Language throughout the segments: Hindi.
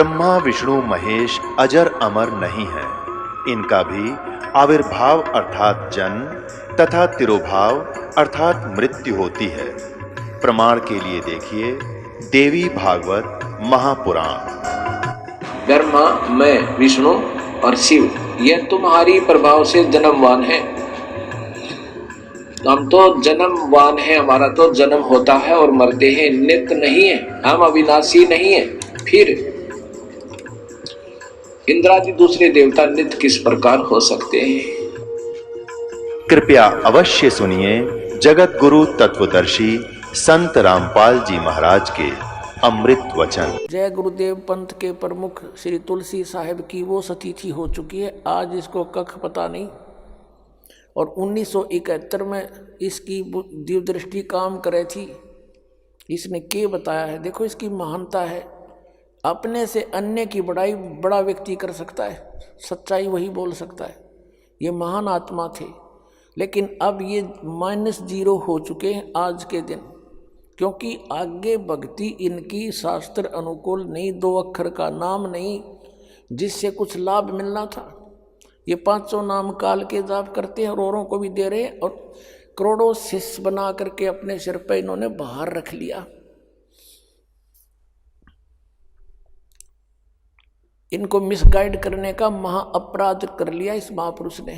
ब्रह्मा विष्णु महेश अजर अमर नहीं है। इनका भी आविर्भाव अर्थात जन्म तथा तिरोभाव अर्थात मृत्यु होती है। प्रमाण के लिए देखिए देवी भागवत महापुराण। ब्रह्मा, मैं, विष्णु और शिव, यह तुम्हारी प्रभाव से जन्मवान है। हम तो जन्मवान है, हमारा तो जन्म होता है और मरते हैं, नित्य नहीं है, हम अविनाशी नहीं है। फिर इंद्रादि दूसरे देवता नित्य किस प्रकार हो सकते हैं? कृपया अवश्य सुनिए जगत गुरु तत्वदर्शी संत रामपाल जी महाराज के अमृत वचन। जय गुरुदेव पंथ के प्रमुख श्री तुलसी साहिब की वो सतिथि हो चुकी है। आज इसको कख पता नहीं, और 1971 में इसकी दिव्य दृष्टि काम करे थी। इसने क्या बताया है, देखो इसकी महानता है। अपने से अन्य की बड़ाई बड़ा व्यक्ति कर सकता है, सच्चाई वही बोल सकता है। ये महान आत्मा थे, लेकिन अब ये -0 हो चुके हैं आज के दिन, क्योंकि आगे भक्ति इनकी शास्त्र अनुकूल नहीं, 2 अक्षर का नाम नहीं जिससे कुछ लाभ मिलना था। ये 500 नाम काल के जाप करते हैं और औरों को भी दे रहे हैं, और करोड़ों शिष्य बना करके अपने सिर पे इन्होंने बाहर रख लिया। इनको मिसगाइड करने का महा अपराध कर लिया इस महापुरुष ने।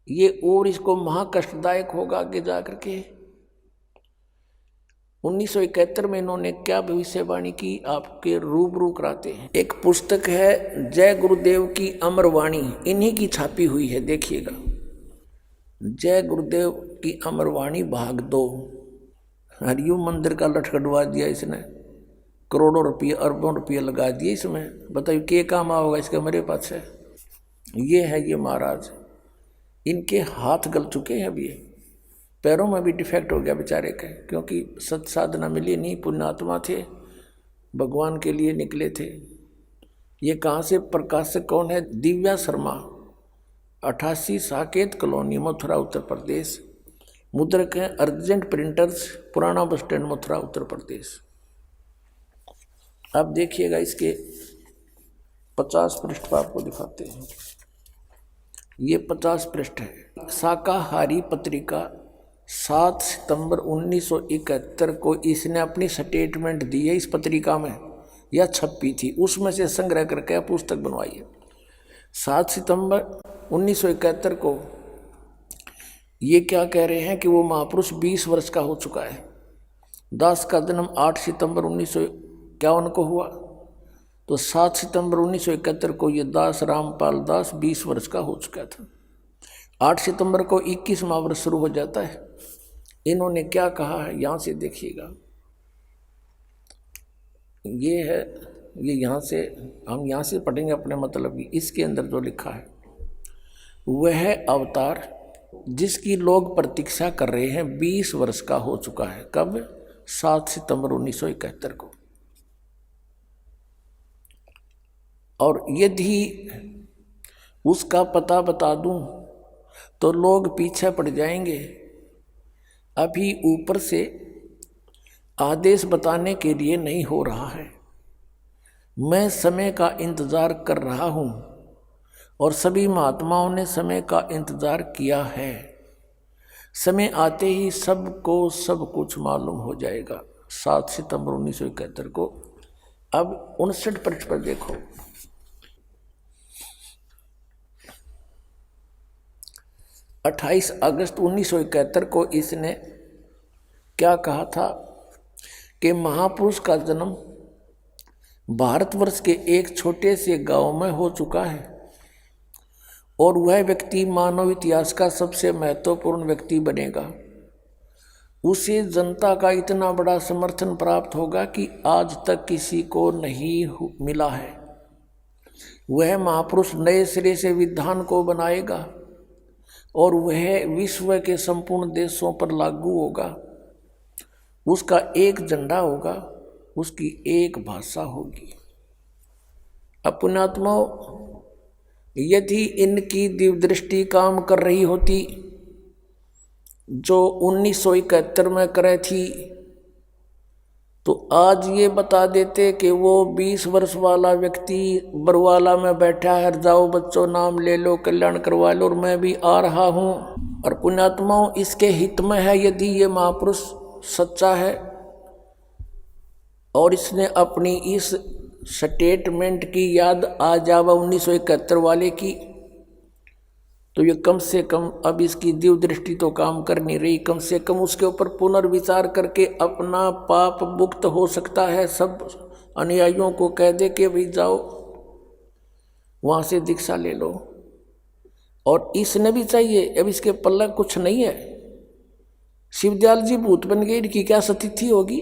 ये और इसको महा कष्टदायक होगा आगे जाकर के। 1971 में इन्होंने क्या भविष्यवाणी की आपके रूबरू कराते हैं। एक पुस्तक है जय गुरुदेव की अमर वाणी, इन्हीं की छापी हुई है, देखिएगा। जय गुरुदेव की अमर वाणी भाग 2। हरिओम मंदिर का लटकड़वा दिया इसने, करोड़ों रुपये अरबों रुपये लगा दिए इसमें। बताइए क्या काम आओगा इसके मेरे पास है। ये है ये महाराज, इनके हाथ गल चुके हैं। अब ये पैरों में भी डिफेक्ट हो गया बेचारे के, क्योंकि सत साधना मिली नहीं, पुण्यात्मा थे, भगवान के लिए निकले थे। ये कहाँ से प्रकाशक कौन है? दिव्या शर्मा, 88 साकेत कॉलोनी, मथुरा उत्तर प्रदेश। मुद्रक हैं अर्जेंट प्रिंटर्स, पुराना बस स्टैंड, मथुरा उत्तर प्रदेश। अब देखिएगा इसके 50 पृष्ठ पर आपको दिखाते हैं। ये 50 पृष्ठ है। शाकाहारी पत्रिका 7 सितंबर 1971 को इसने अपनी स्टेटमेंट दी है। इस पत्रिका में यह छपी थी, उसमें से संग्रह करके पुस्तक बनवाई है। 7 सितंबर 1971 को ये क्या कह रहे हैं कि वो महापुरुष 20 वर्ष का हो चुका है। दास का जन्म 8 सितंबर 1951 को हुआ, तो 7 सितंबर 1971 को ये दास रामपाल दास 20 वर्ष का हो चुका था। 8 सितंबर को 21वां वर्ष शुरू हो जाता है। इन्होंने क्या कहा है यहाँ से देखिएगा। ये है, ये यहाँ से हम यहाँ से पढ़ेंगे अपने मतलब की। इसके अंदर जो लिखा है, वह अवतार जिसकी लोग प्रतीक्षा कर रहे हैं 20 वर्ष का हो चुका है। कब? 7 सितंबर 1971 को। और यदि उसका पता बता दूं तो लोग पीछे पड़ जाएंगे। अभी ऊपर से आदेश बताने के लिए नहीं हो रहा है। मैं समय का इंतज़ार कर रहा हूँ और सभी महात्माओं ने समय का इंतज़ार किया है। समय आते ही सबको सब कुछ मालूम हो जाएगा। 7 सितंबर 1971 को। अब 59 पृष्ठ पर देखो। 28 अगस्त 1971 को इसने क्या कहा था कि महापुरुष का जन्म भारतवर्ष के एक छोटे से गांव में हो चुका है, और वह व्यक्ति मानव इतिहास का सबसे महत्वपूर्ण व्यक्ति बनेगा। उसे जनता का इतना बड़ा समर्थन प्राप्त होगा कि आज तक किसी को नहीं मिला है। वह महापुरुष नए सिरे से विधान को बनाएगा और वह विश्व के संपूर्ण देशों पर लागू होगा। उसका एक झंडा होगा, उसकी एक भाषा होगी। पुण्यात्माओं, यदि इनकी दिव्य दृष्टि काम कर रही होती जो 1971 में करे थी, तो आज ये बता देते कि वो 20 वर्ष वाला व्यक्ति बरवाला में बैठा है, जाओ बच्चों नाम ले लो, कल्याण करवा लो, और मैं भी आ रहा हूँ। और पुण्यात्माओं, इसके हित में है यदि ये महापुरुष सच्चा है और इसने अपनी इस स्टेटमेंट की याद आ जावा 1971 वाले की, तो ये कम से कम अब इसकी दिव्य दृष्टि तो काम कर नहीं रही, कम से कम उसके ऊपर पुनर्विचार करके अपना पाप मुक्त हो सकता है। सब अनुयायियों को कह दे कि भाई जाओ वहाँ से दीक्षा ले लो। और इसने भी चाहिए, अब इसके पल्ला कुछ नहीं है। शिवदयाल जी भूत बन गए, इनकी क्या स्थिति होगी?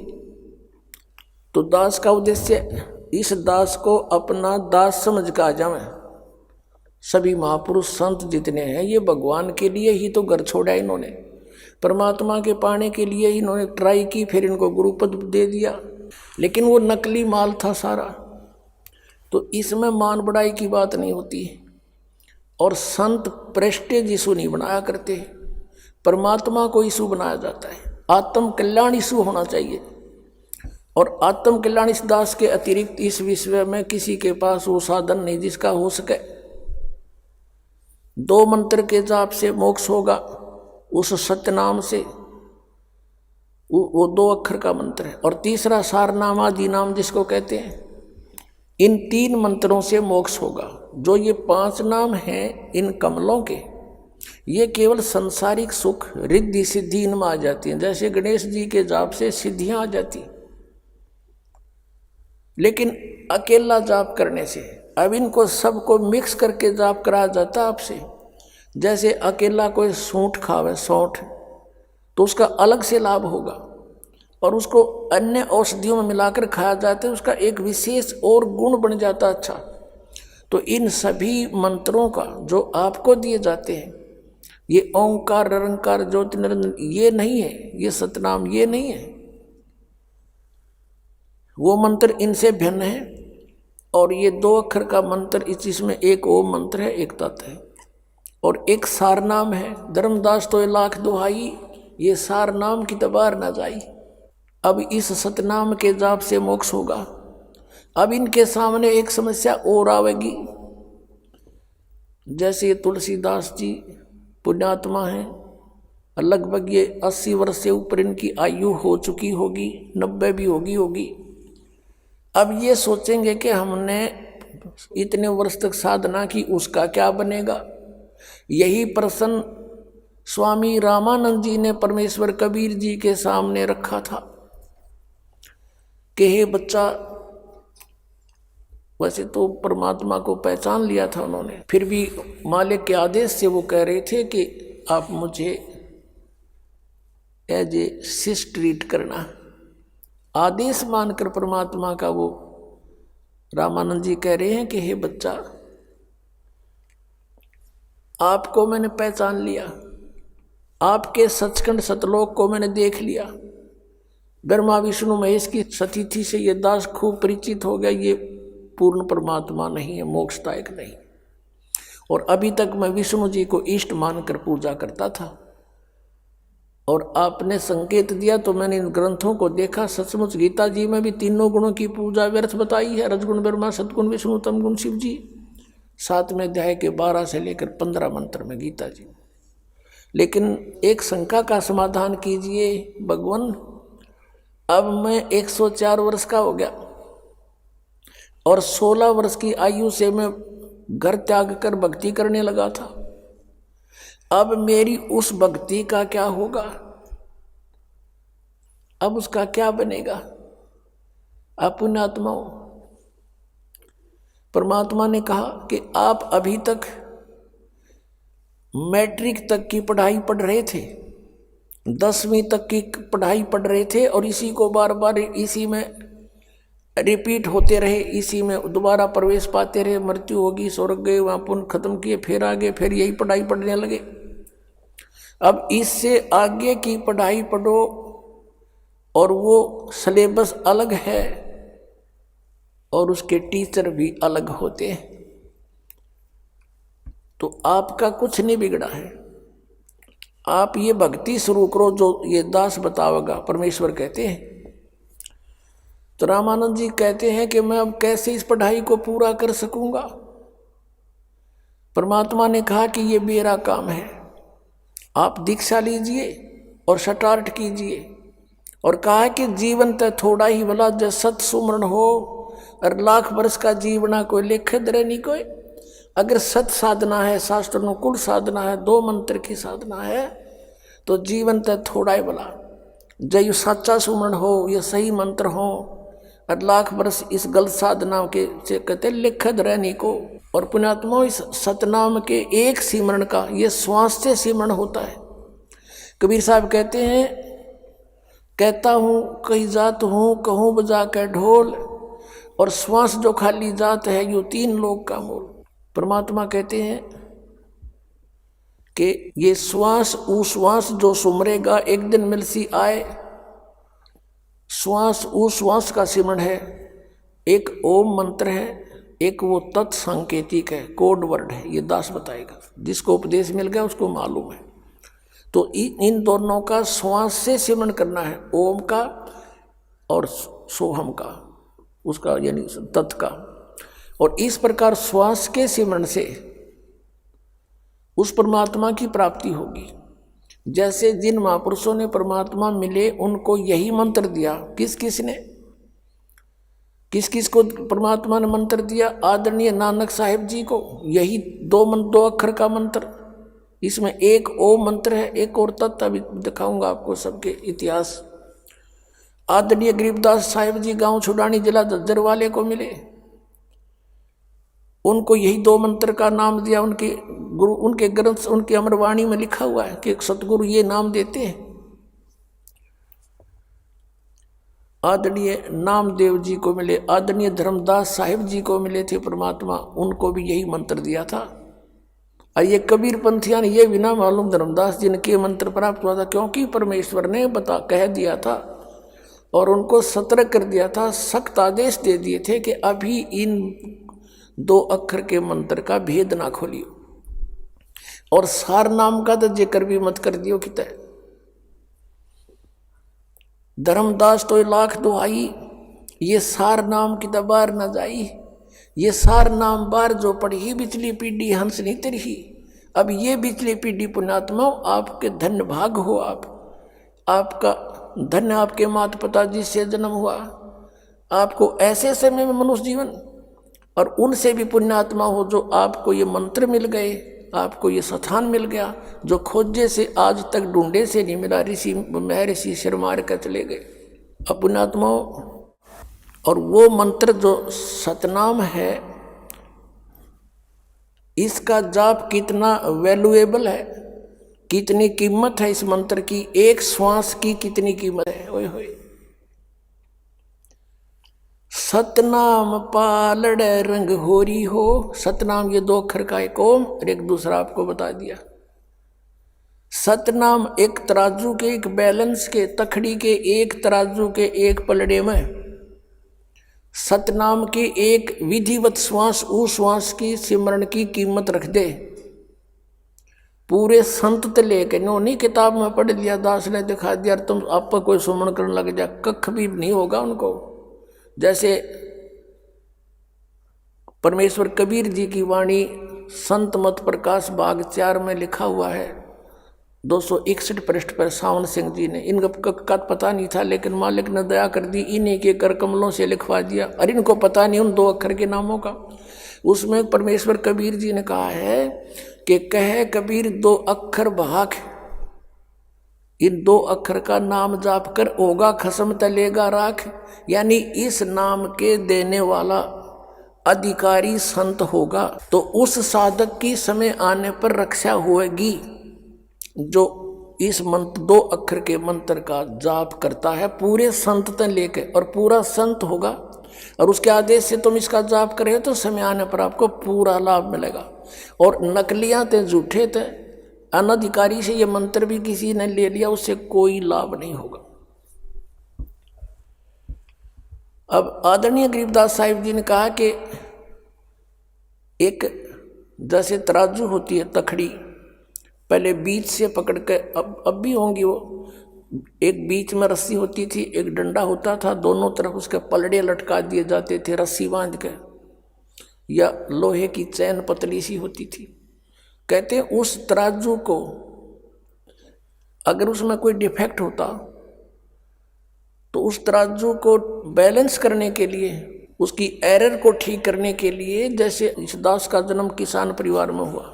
तो दास का उद्देश्य इस दास को अपना दास समझ कर आ जावे। सभी महापुरुष संत जितने हैं ये भगवान के लिए ही तो घर छोड़ा, इन्होंने परमात्मा के पाने के लिए ही इन्होंने ट्राई की, फिर इनको गुरुपद दे दिया, लेकिन वो नकली माल था सारा। तो इसमें मान बढ़ाई की बात नहीं होती। और संत प्रेस्टेज इशू नहीं बनाया करते, परमात्मा को इशू बनाया जाता है। आत्म कल्याण इशू होना चाहिए। और आत्म कल्याण इस दास के अतिरिक्त इस विश्व में किसी के पास वो साधन नहीं जिसका हो सके। 2 मंत्र के जाप से मोक्ष होगा, उस सत्यनाम से, वो 2 अक्षर का मंत्र है। और तीसरा सारनाम आदि नाम जिसको कहते हैं, इन 3 मंत्रों से मोक्ष होगा। जो ये 5 नाम हैं इन कमलों के, ये केवल संसारिक सुख रिद्धि सिद्धि इनमें आ जाती हैं। जैसे गणेश जी के जाप से सिद्धियां आ जाती, लेकिन अकेला जाप करने से, अब इनको सबको मिक्स करके जाप कराया जाता आपसे। जैसे अकेला कोई सूंठ खावे, सौंठ, तो उसका अलग से लाभ होगा, और उसको अन्य औषधियों में मिलाकर खाया जाता है, उसका एक विशेष और गुण बन जाता अच्छा। तो इन सभी मंत्रों का जो आपको दिए जाते हैं, ये ओंकार निरंकार ज्योति निरंजन, ये नहीं है, ये सतनाम ये नहीं है, वो मंत्र इनसे भिन्न है। और ये 2 अक्षर का मंत्र, इसमें एक ओम मंत्र है, एक तत् है, और एक सारनाम है। धर्मदास तो 1,00,000 दुहाई, ये सारनाम की तबार ना जाई। अब इस सतनाम के जाप से मोक्ष होगा। अब इनके सामने एक समस्या और आवेगी। जैसे तुलसीदास जी पुण्यात्मा हैं, लगभग ये 80 वर्ष से ऊपर इनकी आयु हो चुकी होगी, 90 भी होगी। अब ये सोचेंगे कि हमने इतने वर्ष तक साधना की, उसका क्या बनेगा? यही प्रश्न स्वामी रामानंद जी ने परमेश्वर कबीर जी के सामने रखा था कि हे बच्चा, वैसे तो परमात्मा को पहचान लिया था उन्होंने, फिर भी मालिक के आदेश से वो कह रहे थे कि आप मुझे एज ए शिष्य ट्रीट करना। आदेश मानकर परमात्मा का वो रामानंद जी कह रहे हैं कि हे बच्चा, आपको मैंने पहचान लिया, आपके सचखंड सतलोक को मैंने देख लिया। ब्रह्मा विष्णु महेश की स्थिति से ये दास खूब परिचित हो गया, ये पूर्ण परमात्मा नहीं है, मोक्षदायक नहीं। और अभी तक मैं विष्णु जी को इष्ट मानकर पूजा करता था, और आपने संकेत दिया तो मैंने इन ग्रंथों को देखा। सचमुच गीता जी में भी 3 गुणों की पूजा व्यर्थ बताई है, रजगुण ब्रह्मा, सतगुण विष्णु, तमगुण शिव जी। 7वें अध्याय के 12 से लेकर 15 मंत्र में गीता जी। लेकिन एक शंका का समाधान कीजिए भगवान, अब मैं 104 वर्ष का हो गया और 16 वर्ष की आयु से मैं घर त्याग कर भक्ति करने लगा था। अब मेरी उस भक्ति का क्या होगा? अब उसका क्या बनेगा? अपने आत्माओं, परमात्मा ने कहा कि आप अभी तक मैट्रिक तक की पढ़ाई पढ़ रहे थे, 10वीं तक की पढ़ाई पढ़ रहे थे, और इसी को बार बार इसी में रिपीट होते रहे, इसी में दोबारा प्रवेश पाते रहे। मृत्यु होगी, स्वर्ग गए, वहाँ पुण्य खत्म किए, फिर आगे फिर यही पढ़ाई पढ़ने लगे। अब इससे आगे की पढ़ाई पढ़ो, और वो सिलेबस अलग है और उसके टीचर भी अलग होते हैं। तो आपका कुछ नहीं बिगड़ा है, आप ये भक्ति शुरू करो जो ये दास बतावेगा। परमेश्वर कहते हैं तो रामानंद जी कहते हैं कि मैं अब कैसे इस पढ़ाई को पूरा कर सकूंगा। परमात्मा ने कहा कि ये मेरा काम है, आप दीक्षा लीजिए और स्टार्ट कीजिए। और कहा कि जीवन तो थोड़ा ही भला, जब सत सुमरण हो और लाख वर्ष का जीवना कोई लेखे दरे नहीं कोई। अगर सत साधना है, शास्त्र अनुकूल साधना है, 2 मंत्र की साधना है, तो जीवन तो थोड़ा ही भला। जब ये सच्चा सुमरण हो, ये सही मंत्र हो और लाख वर्ष इस गलत साधना के से कहते लिखत रहने को। और पुण्यात्मा इस सतनाम के एक सिमरण का ये श्वास से सिमरण होता है। कबीर साहब कहते हैं, कहता हूँ कहीं जात हूँ, कहूँ बजा के ढोल, और श्वास जो खाली जात है यू 3 लोक का मूल। परमात्मा कहते हैं कि ये श्वास उश्वास जो सुमरेगा एक दिन मिलसी आए। श्वास उश्वास का सिमरण है, एक ओम मंत्र है, एक वो तत्संकेतिक है, कोड वर्ड है। ये दास बताएगा, जिसको उपदेश मिल गया उसको मालूम है। तो इन दोनों का श्वास से सिमरण करना है, ओम का और सोहम का, उसका यानी तत् का। और इस प्रकार श्वास के सिमरण से उस परमात्मा की प्राप्ति होगी। जैसे जिन महापुरुषों ने परमात्मा मिले उनको यही मंत्र दिया। किस किस ने, किस किस को परमात्मा ने मंत्र दिया? आदरणीय नानक साहिब जी को यही 2 अक्षर का मंत्र। इसमें एक ओम मंत्र है, एक और तत्व अभी दिखाऊंगा आपको सबके इतिहास। आदरणीय गरीबदास साहिब जी गांव छुड़ानी जिला झज्जर वाले को मिले, उनको यही 2 मंत्र का नाम दिया। उनके गुरु, उनके ग्रंथ, उनकी अमरवाणी में लिखा हुआ है कि सतगुरु ये नाम देते हैं। आदरणीय नामदेव जी को मिले, आदरणीय धर्मदास साहिब जी को मिले थे परमात्मा, उनको भी यही मंत्र दिया था। और ये कबीर पंथियां ने ये बिना मालूम धर्मदास जी ने के मंत्र प्राप्त हुआ था, क्योंकि परमेश्वर ने कह दिया था और उनको सतर्क कर दिया था, सख्त आदेश दे दिए थे कि अभी इन 2 अक्षर के मंत्र का भेद ना खोलियो, और सार नाम का तो जिक्र भी मत कर दियो कि तय। धर्मदास तो लाख दुहाई, ये सार नाम की दबार न जाई। ये सार नाम बार जो पढ़ी बिचली पीढ़ी हंस नहीं तरही। अब ये बिचली पीढ़ी पुण्यात्मा आपके धन्य भाग हो, आपका धन्य आपके माता पिता जी से जन्म हुआ, आपको ऐसे समय में मनुष्य जीवन, और उनसे भी पुण्यात्मा हो जो आपको ये मंत्र मिल गए, आपको ये स्थान मिल गया जो खोजे से आज तक ढूंढे से नहीं मिला। ऋषि सिर मार कर चले गए। अब पुण्यात्माओं, और वो मंत्र जो सतनाम है, इसका जाप कितना वैल्यूएबल है, कितनी कीमत है इस मंत्र की। एक श्वास की कितनी कीमत है। ओए होए, सतनाम पालड़ रंग होरी हो। सतनाम ये 2 अक्षर का एक ओम और एक दूसरा आपको बता दिया। सतनाम एक तराजू के, एक बैलेंस के, तखड़ी के एक तराजू के एक पलड़े में सतनाम की एक विधिवत श्वास उश्वास की सिमरण की कीमत रख दे। पूरे संत ते लेके नो नहीं किताब में पढ़ लिया, दास ने दिखा दिया, तुम आप पर कोई सुमरण करने लग जा, कख भी नहीं होगा उनको। जैसे परमेश्वर कबीर जी की वाणी संत मत प्रकाश भाग 4 में लिखा हुआ है, 261 पृष्ठ पर सावन सिंह जी ने, इनका का पता नहीं था, लेकिन मालिक ने दया कर दी, इन्हीं के कर कमलों से लिखवा दिया। और इनको पता नहीं उन 2 अक्षर के नामों का। उसमें परमेश्वर कबीर जी ने कहा है कि कहे कबीर 2 अक्षर भाग, इन 2 अक्षर का नाम जाप कर होगा खसम तलेगा राख। यानी इस नाम के देने वाला अधिकारी संत होगा तो उस साधक की समय आने पर रक्षा होगी जो इस मंत्र 2 अक्षर के मंत्र का जाप करता है पूरे संत तक लेके, और पूरा संत होगा और उसके आदेश से तुम इसका जाप करें तो समय आने पर आपको पूरा लाभ मिलेगा। और नकलियां थे, झूठे थे, अनधिकारी से ये मंत्र भी किसी ने ले लिया, उससे कोई लाभ नहीं होगा। अब आदरणीय गरीबदास साहिब जी ने कहा कि एक जैसे तराजू होती है तखड़ी, पहले बीच से पकड़ के, अब भी होंगी वो, एक बीच में रस्सी होती थी, एक डंडा होता था, दोनों तरफ उसके पलड़े लटका दिए जाते थे रस्सी बांध के, या लोहे की चैन पतली सी होती थी। कहते हैं उस तराजू को अगर उसमें कोई डिफेक्ट होता तो उस तराजू को बैलेंस करने के लिए, उसकी एरर को ठीक करने के लिए, जैसे इस दास का जन्म किसान परिवार में हुआ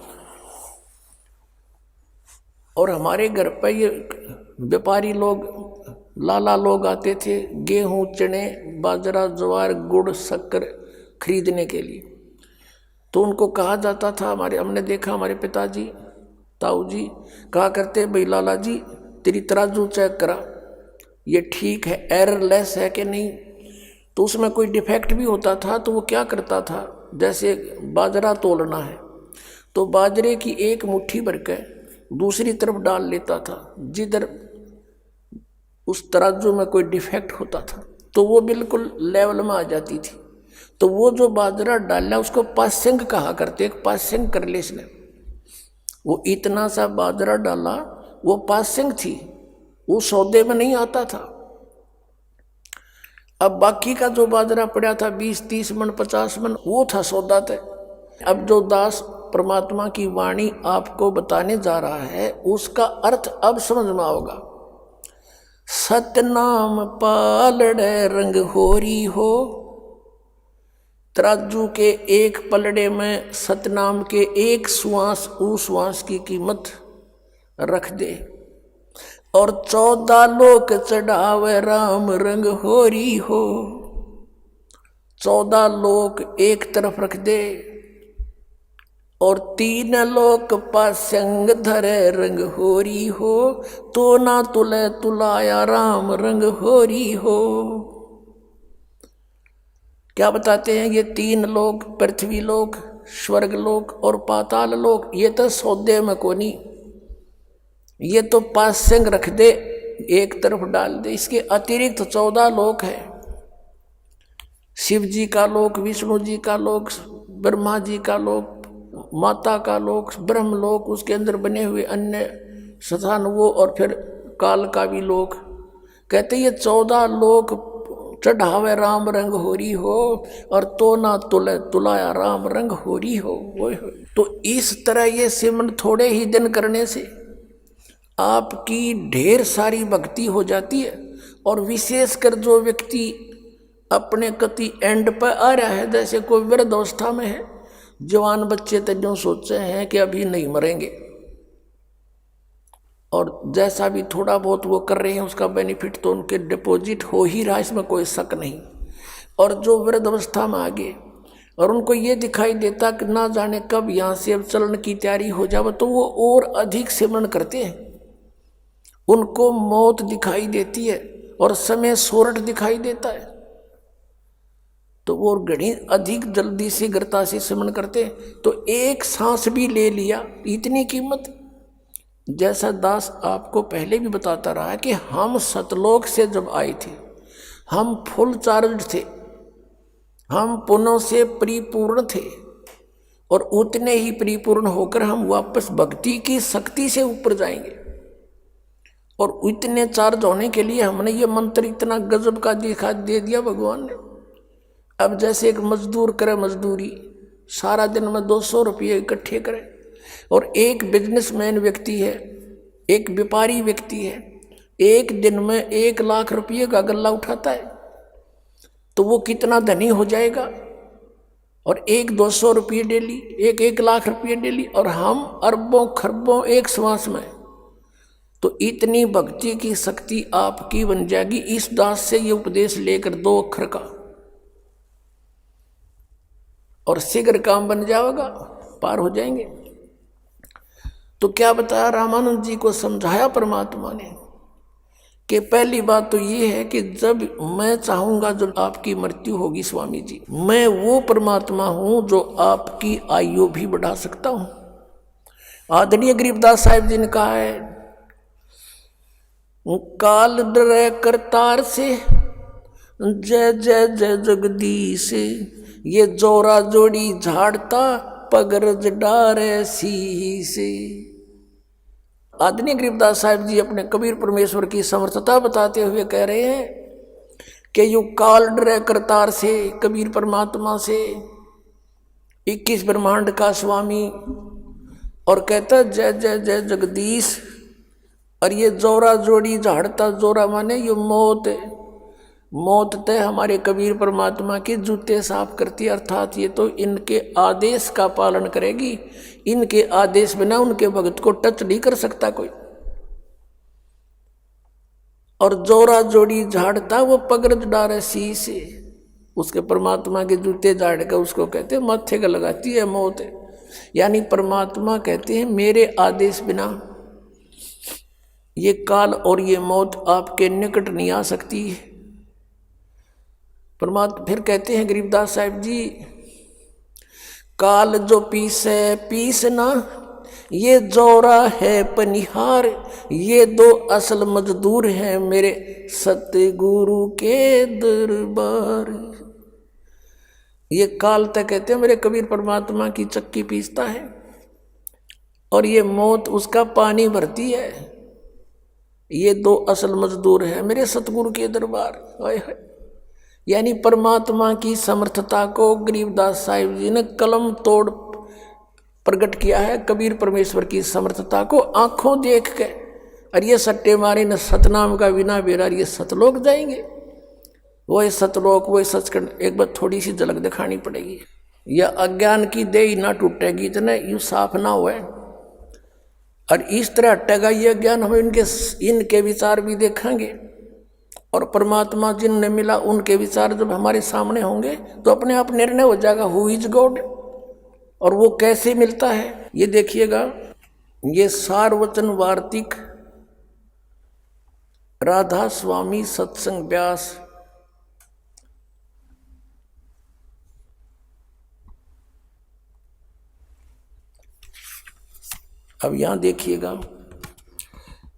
और हमारे घर पर ये व्यापारी लोग, लाला लोग आते थे गेहूं, चने, बाजरा, ज्वार, गुड़, शक्कर खरीदने के लिए, तो उनको कहा जाता था, हमने देखा हमारे पिताजी, ताऊ जी कहा करते, भाई लाला जी तेरी तराजू चेक करा, ये ठीक है, एररलेस है कि नहीं। तो उसमें कोई डिफेक्ट भी होता था तो वो क्या करता था, जैसे बाजरा तोलना है तो बाजरे की एक मुट्ठी भर के दूसरी तरफ डाल लेता था, जिधर उस तराजू में कोई डिफेक्ट होता था तो वो बिल्कुल लेवल में आ जाती थी। तो वो जो बाजरा डाला उसको पासिंग कहा करते, एक पासिंग कर ले इसने, वो इतना सा बाजरा डाला, वो पासिंग थी, वो सौदे में नहीं आता था। अब बाकी का जो बाजरा पड़ा था 20-30 मन 50 मन, वो था सौदा तय। अब जो दास परमात्मा की वाणी आपको बताने जा रहा है उसका अर्थ अब समझ में आओगा। सतनाम पालड़े रंग होरी हो, तराजू के एक पलड़े में सतनाम के एक श्वास उस श्वास की कीमत रख दे, और 14 लोक चढ़ावे राम रंग होरी हो। 14 लोक एक तरफ रख दे और 3 लोक पासंग धरे रंग होरी हो, तो ना तुले तुलाया राम रंग होरी हो। क्या बताते हैं ये 3 लोक, पृथ्वी लोक, स्वर्ग लोक और पाताल लोक, ये तो सौदे में कोनी, ये तो पासंग रख दे, एक तरफ डाल दे। इसके अतिरिक्त 14 लोक है, शिव जी का लोक, विष्णु जी का लोक, ब्रह्मा जी का लोक, माता का लोक, ब्रह्म लोक, उसके अंदर बने हुए अन्य स्थान वो, और फिर काल का भी लोक। कहते ये 14 लोक चढ़ावे राम रंग होरी हो, और तो ना तुले तुलाया राम रंग होरी हो। तो इस तरह ये सिमरन थोड़े ही दिन करने से आपकी ढेर सारी भक्ति हो जाती है। और विशेषकर जो व्यक्ति अपने कति एंड पर आ रहा है, जैसे कोई वृद्धावस्था में है, जवान बच्चे तो जो सोचे हैं कि अभी नहीं मरेंगे, और जैसा भी थोड़ा बहुत वो कर रहे हैं उसका बेनिफिट तो उनके डिपॉजिट हो ही रहा, इसमें कोई शक नहीं। और जो वृद्ध अवस्था में आ गए और उनको ये दिखाई देता कि ना जाने कब यहाँ से अब चलन की तैयारी हो जाए, तो वो और अधिक सिमरन करते हैं। उनको मौत दिखाई देती है और समय सोरठ दिखाई देता है, तो वो घड़ी अधिक जल्दी से गृता से सिमरन करते हैं। तो एक सांस भी ले लिया, इतनी कीमत। जैसा दास आपको पहले भी बताता रहा कि हम सतलोक से जब आए थे, हम फुल चार्ज थे, हम पुनः से परिपूर्ण थे, और उतने ही परिपूर्ण होकर हम वापस भक्ति की शक्ति से ऊपर जाएंगे। और इतने चार्ज होने के लिए हमने ये मंत्र इतना गजब का दे दिया भगवान ने। अब जैसे एक मजदूर करे मजदूरी, सारा दिन में 200 रुपये इकट्ठे करे, और एक बिजनेसमैन व्यक्ति है, एक व्यापारी व्यक्ति है, एक दिन में 1 लाख रुपये का गल्ला उठाता है, तो वो कितना धनी हो जाएगा। और एक 200 रुपये डेली, एक 1 लाख रुपये डेली, और हम अरबों खरबों एक श्वास में। तो इतनी भक्ति की शक्ति आपकी बन जाएगी इस दास से ये उपदेश लेकर 2 अक्षर का, और शीघ्र काम बन जाएगा, पार हो जाएंगे। तो क्या बताया रामानंद जी को समझाया परमात्मा ने कि पहली बात तो ये है कि जब मैं चाहूँगा, जब आपकी मृत्यु होगी स्वामी जी, मैं वो परमात्मा हूँ जो आपकी आयु भी बढ़ा सकता हूँ। आदरणीय गरीबदास साहिब जी ने कहा है, काल डरे करतार से, जय जय जय जगदीश, ये जोरा जोड़ी झाड़ता पगरज डारे सी से। आदरणीय गरीबदास साहिब जी अपने कबीर परमेश्वर की समर्थता बताते हुए कह रहे हैं कि यू काल डरे करतार से, कबीर परमात्मा से, 21 ब्रह्मांड का स्वामी, और कहता जय जय जय जगदीश। और ये जोरा जोड़ी झाड़ता, जोरा माने ये मौत, मौत तय हमारे कबीर परमात्मा के जूते साफ करती, अर्थात ये तो इनके आदेश का पालन करेगी, इनके आदेश बिना उनके भगत को टच नहीं कर सकता कोई। और जोरा जोड़ी झाड़ता वो पगड़ डारे सी से, उसके परमात्मा के जूते झाड़ कर उसको कहते माथे का लगाती है मौत। यानी परमात्मा कहते हैं मेरे आदेश बिना ये काल और ये मौत आपके निकट नहीं आ सकती है। परमात्मा फिर कहते हैं गरीबदास साहिब जी, काल जो पीसे पीस ना, ये जोरा है पनिहार, ये दो असल मजदूर हैं मेरे सतगुरु के दरबार। ये काल तक कहते हैं मेरे कबीर परमात्मा की चक्की पीसता है, और ये मौत उसका पानी भरती है। ये दो असल मजदूर हैं मेरे सतगुरु के दरबार। यानी परमात्मा की समर्थता को गरीबदास साहिब जी ने कलम तोड़ प्रकट किया है, कबीर परमेश्वर की समर्थता को आंखों देख के। और ये सट्टे मारे न सतनाम का बिना बेरा, ये सतलोक जाएंगे, वही सतलोक वही सचखंड। एक बार थोड़ी सी झलक दिखानी पड़ेगी, यह अज्ञान की देह ना टूटेगी इतने यूँ साफ ना हुए, और इस तरह हटेगा यह ज्ञान। हम इनके विचार भी देखेंगे, और परमात्मा जिनने मिला उनके विचार जब हमारे सामने होंगे तो अपने आप निर्णय हो जाएगा हु इज गॉड, और वो कैसे मिलता है ये देखिएगा। ये सारवचन वार्तिक राधा स्वामी सत्संग व्यास, अब यहां देखिएगा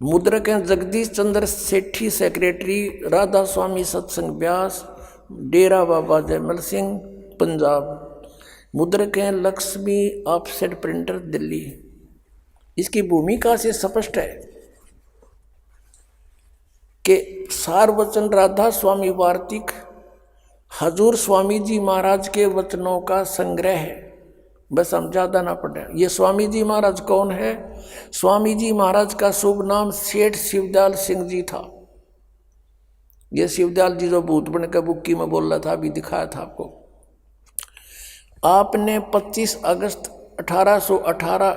मुद्रक हैं जगदीश चंद्र सेठी, सेक्रेटरी राधा स्वामी सत्संग व्यास, डेरा बाबा जयमल सिंह पंजाब। मुद्रक हैं लक्ष्मी ऑफसेट प्रिंटर दिल्ली। इसकी भूमिका से स्पष्ट है कि सारवचन राधा स्वामी वार्तिक हजूर स्वामी जी महाराज के वचनों का संग्रह है। बस हम ज़्यादा ना पढ़े। ये स्वामी जी महाराज कौन है? स्वामी जी महाराज का शुभ नाम सेठ शिवदयाल सिंह जी था। ये शिवदयाल जी जो भूत बन के बुक्की में बोल रहा था, अभी दिखाया था आपको। आपने 25 अगस्त 1818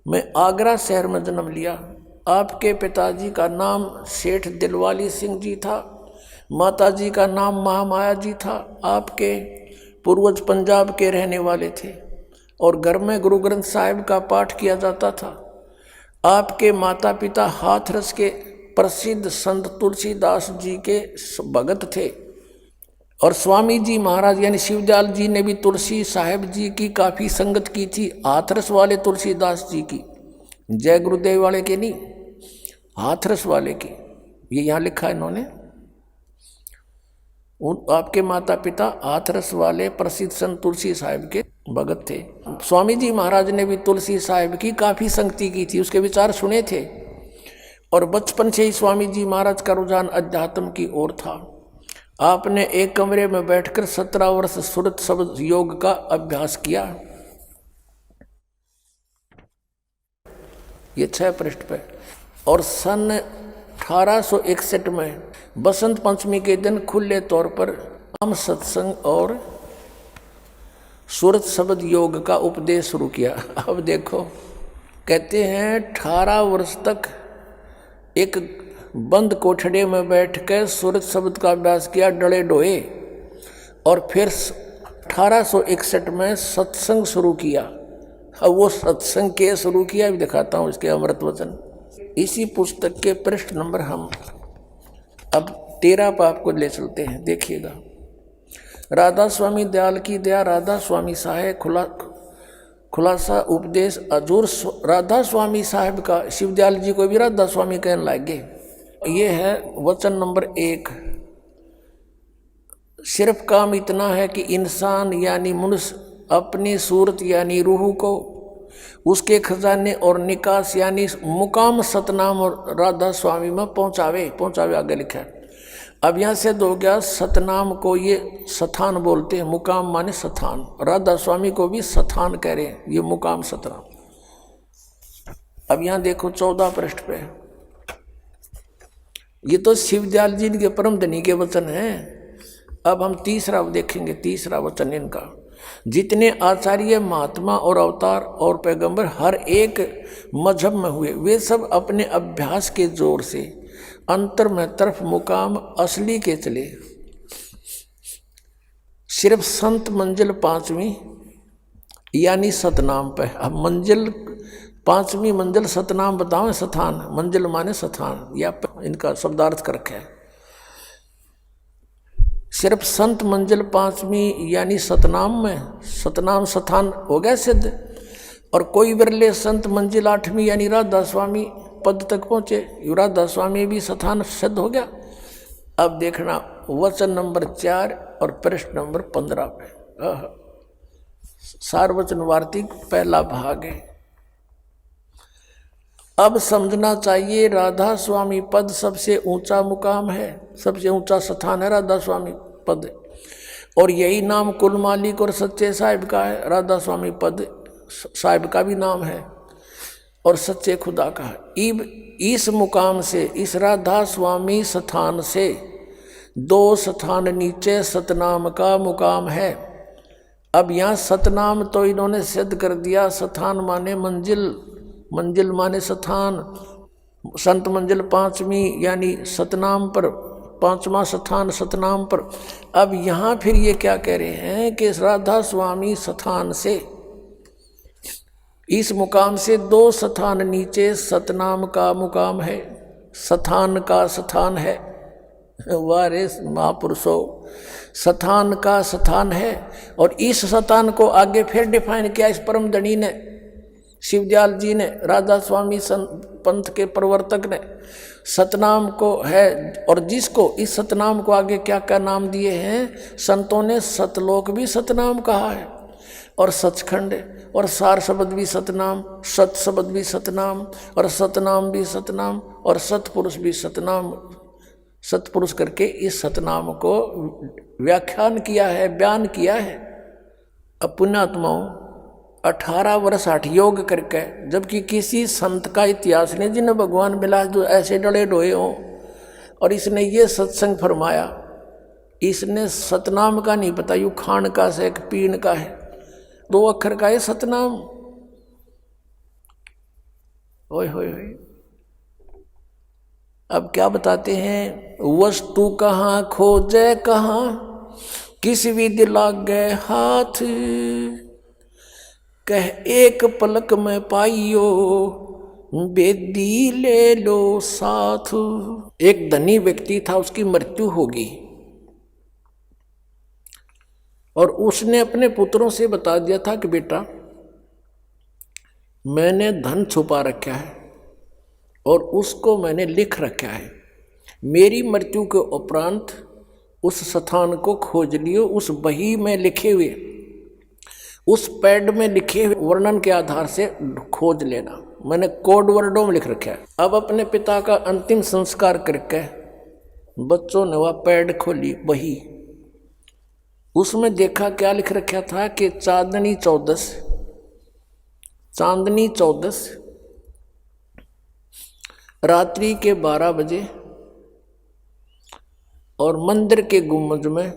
में आगरा शहर में जन्म लिया। आपके पिताजी का नाम सेठ दिलवाली सिंह जी था, माताजी का नाम महामाया जी था। आपके पूर्वज पंजाब के रहने वाले थे और घर में गुरु ग्रंथ साहिब का पाठ किया जाता था। आपके माता पिता हाथरस के प्रसिद्ध संत तुलसीदास जी के भगत थे, और स्वामी जी महाराज यानी शिवदयाल जी ने भी तुलसी साहिब जी की काफ़ी संगत की थी। हाथरस वाले तुलसीदास जी की, जय गुरुदेव वाले के नहीं, हाथरस वाले की, ये यहाँ लिखा है इन्होंने। आपके माता पिता हाथरस वाले प्रसिद्ध संत तुलसी साहिब के भगत थे। स्वामी जी महाराज ने भी तुलसी साहिब की काफ़ी संगति की थी, उसके विचार सुने थे, और बचपन से ही स्वामी जी महाराज का रुझान अध्यात्म की ओर था। आपने एक कमरे में बैठकर 17 वर्ष सुरत शब्द योग का अभ्यास किया। ये 6 पृष्ठ पे। और सन 1861 में बसंत पंचमी के दिन खुले तौर पर हम सत्संग और सूरत शब्द योग का उपदेश शुरू किया। अब देखो, कहते हैं 18 वर्ष तक एक बंद कोठड़े में बैठकर सूरत शब्द का अभ्यास किया, डले डोए, और फिर 1861 में सत्संग शुरू किया। अब वो सत्संग के शुरू किया, भी दिखाता हूँ इसके अमृत वचन। इसी पुस्तक के पृष्ठ नंबर हम अब 13 पर आपको ले चलते हैं, देखिएगा। राधा स्वामी दयाल की दया, राधा स्वामी साहेब खुलासा उपदेश हजूर राधा स्वामी साहिब का। शिवदयाल जी को भी राधा स्वामी कहने लगे। ये है वचन नंबर 1। सिर्फ काम इतना है कि इंसान यानी मनुष्य अपनी सूरत यानी रूह को उसके खजाने और निकास यानी मुकाम सतनाम और राधा स्वामी में पहुँचावे आगे लिखा है। अब यहाँ से हो गया सतनाम को ये सथान बोलते हैं, मुकाम माने सथान, राधा स्वामी को भी सथान कह रहे हैं, ये मुकाम सतनाम। अब यहाँ देखो 14 पृष्ठ पे, ये तो शिवदयाल जी के परम धनी के वचन हैं। अब हम तीसरा देखेंगे, तीसरा वचन इनका, जितने आचार्य महात्मा और अवतार और पैगंबर हर एक मजहब में हुए, वे सब अपने अभ्यास के जोर से अंतर में तरफ मुकाम असली के चले। सिर्फ संत मंजिल 5वीं यानी सतनाम पे। अब मंजिल 5वीं मंजिल सतनाम बताओ, सथान, मंजिल माने सथान, या इनका शब्दार्थ कर रखा है। सिर्फ संत मंजिल 5वीं यानी सतनाम में, सतनाम सथान हो गया सिद्ध, और कोई बिरले संत मंजिल 8वीं यानी राधा स्वामी पद तक पहुंचे, राधा स्वामी भी सथान सिद्ध हो गया। अब देखना वचन नंबर 4 और पृष्ठ नंबर 15 पे, सारवचन वार्तिक पहला भाग है। अब समझना चाहिए राधा स्वामी पद सबसे ऊंचा मुकाम है, सबसे ऊंचा स्थान है राधा स्वामी पद, और यही नाम कुल मालिक और सच्चे साहिब का है। राधा स्वामी पद साहिब का भी नाम है और सच्चे खुदा का है। इस मुकाम से, इस राधा स्वामी स्थान से 2 स्थान नीचे सतनाम का मुकाम है। अब यहाँ सतनाम तो इन्होंने सिद्ध कर दिया, स्थान माने मंजिल, मंजिल माने स्थान, संत मंजिल 5वीं यानी सतनाम पर, 5वां स्थान सतनाम पर। अब यहाँ फिर ये क्या कह रहे हैं कि राधा स्वामी स्थान से, इस मुकाम से 2 स्थान नीचे सतनाम का मुकाम है, स्थान का स्थान है। वारे महापुरुषों, स्थान का स्थान है, और इस स्थान को आगे फिर डिफाइन किया इस परम धनी ने, शिवदयाल जी ने, राधा स्वामी पंथ के प्रवर्तक ने। सतनाम को है, और जिसको इस सतनाम को आगे क्या क्या नाम दिए हैं संतों ने, सतलोक भी सतनाम कहा है, और सचखंड, और सार शब्द भी सतनाम, सत शब्द भी सतनाम, और सतनाम भी सतनाम, और सतपुरुष भी सतनाम, सतपुरुष करके इस सतनाम को व्याख्यान किया है, बयान किया है। अब पुण्यात्माओं 18 वर्ष हठ योग करके, जबकि किसी संत का इतिहास नहीं जिन्हें भगवान मिला जो ऐसे डले डोए हों, और इसने ये सत्संग फरमाया। इसने सतनाम का नहीं पता, यू खान का से एक पीन का है, 2 अक्षर का है सतनाम। ओए होए होए। अब क्या बताते हैं, वस्तु कहाँ खोजे कहाँ, किस विधि लागे हाथ, कह एक पलक में पाइयो, बेदी ले लो साथ। एक धनी व्यक्ति था, उसकी मृत्यु होगी, और उसने अपने पुत्रों से बता दिया था कि बेटा मैंने धन छुपा रखा है और उसको मैंने लिख रखा है, मेरी मृत्यु के उपरांत उस स्थान को खोज लियो, उस बही में लिखे हुए, उस पैड में लिखे हुए वर्णन के आधार से खोज लेना। मैंने कोड वर्डों में लिख रखा है। अब अपने पिता का अंतिम संस्कार करके बच्चों ने वह पैड खोली, बही, उसमें देखा क्या लिख रखा था कि चांदनी 14 रात्रि के 12 बजे, और मंदिर के गुम्बज में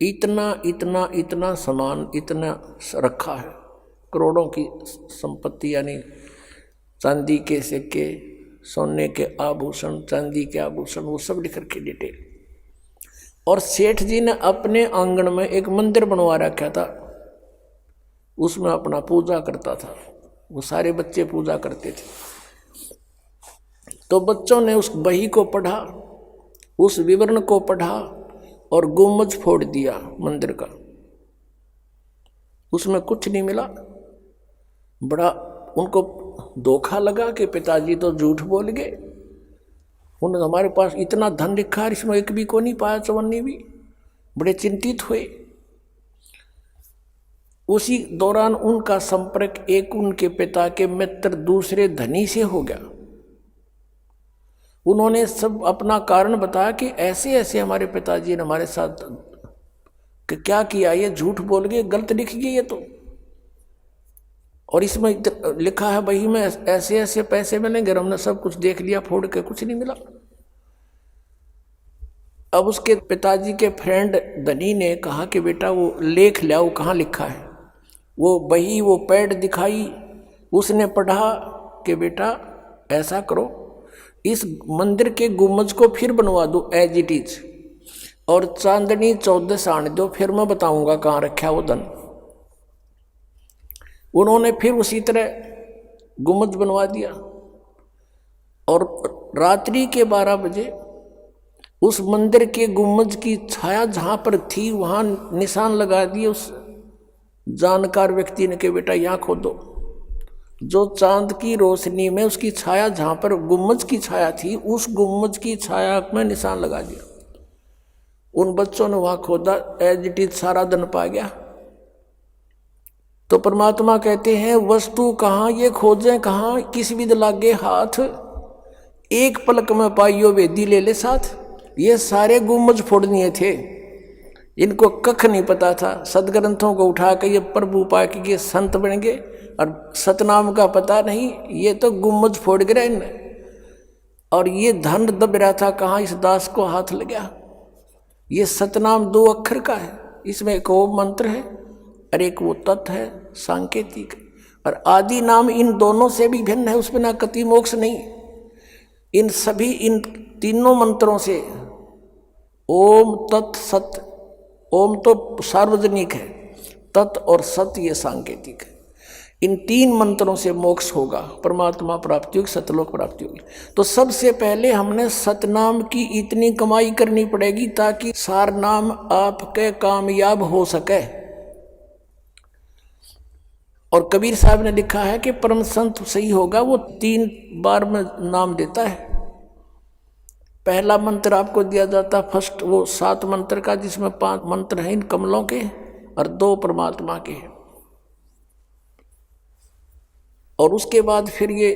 इतना इतना इतना सामान इतना रखा है, करोड़ों की संपत्ति, यानी चांदी के सिक्के, सोने के आभूषण, चांदी के आभूषण, वो सब लिख रखे डिटेल। और सेठ जी ने अपने आंगन में एक मंदिर बनवा रखा था, उसमें अपना पूजा करता था, वो सारे बच्चे पूजा करते थे। तो बच्चों ने उस बही को पढ़ा, उस विवरण को पढ़ा और गुम्बज फोड़ दिया मंदिर का, उसमें कुछ नहीं मिला। बड़ा उनको धोखा लगा कि पिताजी तो झूठ बोल गए, उन्होंने हमारे पास इतना धन लिखा है, इसमें एक भी को नहीं पाया, चवन्नी भी। बड़े चिंतित हुए। उसी दौरान उनका संपर्क एक उनके पिता के मित्र दूसरे धनी से हो गया। उन्होंने सब अपना कारण बताया कि ऐसे ऐसे हमारे पिताजी ने हमारे साथ क्या किया, ये झूठ बोल गए, गलत लिख गए ये तो, और इसमें लिखा है वही में ऐसे ऐसे पैसे मिलेंगे, हमने सब कुछ देख लिया, फोड़ के कुछ नहीं मिला। अब उसके पिताजी के फ्रेंड धनी ने कहा कि बेटा वो लेख लाओ, कहाँ लिखा है। वो बही वो पैड दिखाई, उसने पढ़ा कि बेटा ऐसा करो, इस मंदिर के गुम्बज को फिर बनवा दो एज इट इज, और चांदनी 14 आने दो, फिर मैं बताऊंगा कहाँ रखा वो धन। उन्होंने फिर उसी तरह गुम्बज बनवा दिया, और रात्रि के 12 बजे उस मंदिर के गुम्बज की छाया जहाँ पर थी वहाँ निशान लगा दिए उस जानकार व्यक्ति ने कि बेटा यहाँ खोदो। जो चांद की रोशनी में उसकी छाया जहाँ पर गुम्बज की छाया थी, उस गुम्बज की छाया में निशान लगा दिया। उन बच्चों ने वहाँ खोदा, एज इट इज सारा धन पा गया। तो परमात्मा कहते हैं वस्तु कहाँ ये खोजें कहाँ, किस विद लागे हाथ, एक पलक में पाइयो वेदी ले ले साथ। ये सारे गुम्बज फोड़नीय थे, इनको कख नहीं पता था। सदग्रंथों को उठा के ये प्रभु पा के संत बन गए, और सतनाम का पता नहीं, ये तो गुम्बज फोड़ गिरा इनने। और ये धन दब रहा था कहाँ, इस दास को हाथ लग गया। ये सतनाम 2 अक्षर का है, इसमें एक ओम मंत्र है और एक वो तत्व है सांकेतिक, और आदि नाम इन दोनों से भी भिन्न है, उसमें ना कति मोक्ष नहीं। इन सभी इन तीनों मंत्रों से ओम तत् सत, ओम तो सार्वजनिक है, तत् और सत ये सांकेतिक है। इन 3 मंत्रों से मोक्ष होगा, परमात्मा प्राप्ति होगी, सतलोक प्राप्ति होगी। तो सबसे पहले हमने सतनाम की इतनी कमाई करनी पड़ेगी ताकि सार नाम आपके कामयाब हो सके। और कबीर साहब ने लिखा है कि परम संत सही होगा वो 3 बार में नाम देता है। पहला मंत्र आपको दिया जाता फर्स्ट, वो 7 मंत्र का, जिसमें 5 मंत्र हैं इन कमलों के और 2 परमात्मा के। और उसके बाद फिर ये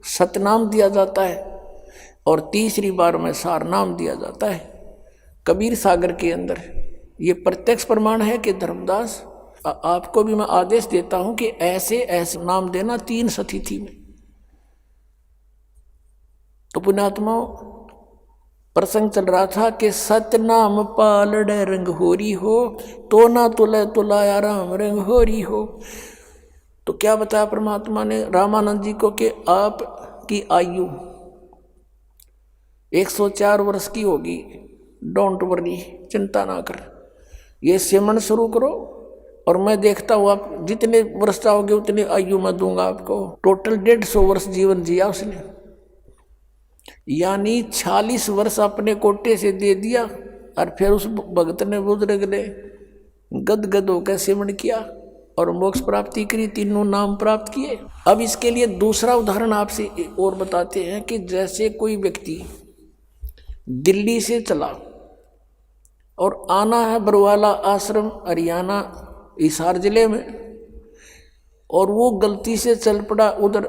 सतनाम दिया जाता है, और तीसरी बार में सार नाम दिया जाता है। कबीर सागर के अंदर ये प्रत्यक्ष प्रमाण है कि धर्मदास आपको भी मैं आदेश देता हूं कि ऐसे ऐसे नाम देना 3 सतिथि में। तो पुण्यात्मा प्रसंग चल रहा था कि सतनाम पालड़ रंग होरी हो, तो ना तुले तुलाया राम रंग होरी हो। तो क्या बताया परमात्मा ने रामानंद जी को कि आपकी आयु 104 वर्ष की होगी, डोंट वरी, चिंता ना कर, ये सिमरन शुरू करो और मैं देखता हूँ आप जितने वर्ष चाहोगे उतने आयु मैं दूंगा आपको। टोटल 150 वर्ष जीवन जिया उसने, यानी 46 वर्ष अपने कोटे से दे दिया, और फिर उस भगत ने बुजुर्ग ने गदगद होकर सिमरन किया और मोक्ष प्राप्ति करी, 3 नाम प्राप्त किए। अब इसके लिए दूसरा उदाहरण आपसे और बताते हैं कि जैसे कोई व्यक्ति दिल्ली से चला और आना है बरवाला आश्रम हरियाणा हिसार जिले में, और वो गलती से चल पड़ा उधर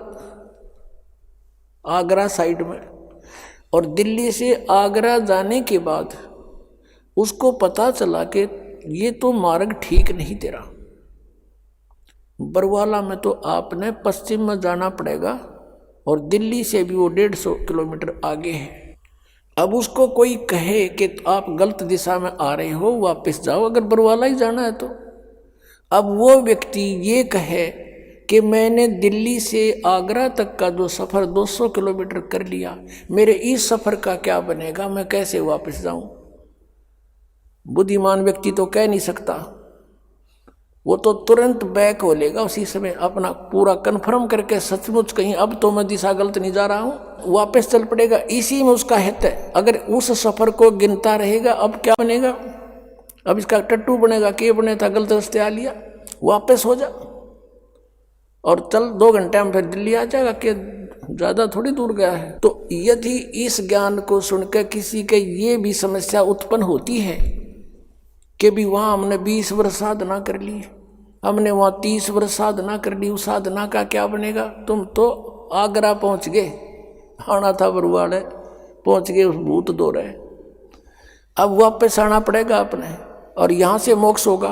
आगरा साइड में, और दिल्ली से आगरा जाने के बाद उसको पता चला कि ये तो मार्ग ठीक नहीं तेरा, बरवाला में तो आपने पश्चिम में जाना पड़ेगा, और दिल्ली से भी वो 150 किलोमीटर आगे है। अब उसको कोई कहे कि आप गलत दिशा में आ रहे हो, वापस जाओ, अगर बरवाला ही जाना है तो। अब वो व्यक्ति ये कहे कि मैंने दिल्ली से आगरा तक का जो सफ़र 200 किलोमीटर कर लिया, मेरे इस सफ़र का क्या बनेगा, मैं कैसे वापस जाऊं। बुद्धिमान व्यक्ति तो कह नहीं सकता, वो तो तुरंत बैक हो लेगा उसी समय, अपना पूरा कन्फर्म करके सचमुच कहीं अब तो मैं दिशा गलत नहीं जा रहा हूँ, वापस चल पड़ेगा। इसी में उसका हित है। अगर उस सफ़र को गिनता रहेगा अब क्या बनेगा, अब इसका टट्टू बनेगा, के बने था गलत रास्ते आ लिया, वापस हो जा और चल 2 घंटे में फिर दिल्ली आ जाएगा, कि ज़्यादा थोड़ी दूर गया है। तो यदि इस ज्ञान को सुनकर किसी के ये भी समस्या उत्पन्न होती है कि भी वहाँ हमने 20 वर्ष साधना कर ली, हमने वहाँ 30 वर्ष साधना कर ली, उस साधना का क्या बनेगा? तुम तो आगरा पहुँच गए, आना था बरुआड़े, पहुँच गए उस भूत दो रहे। अब वापस आना पड़ेगा अपने, और यहाँ से मोक्ष होगा।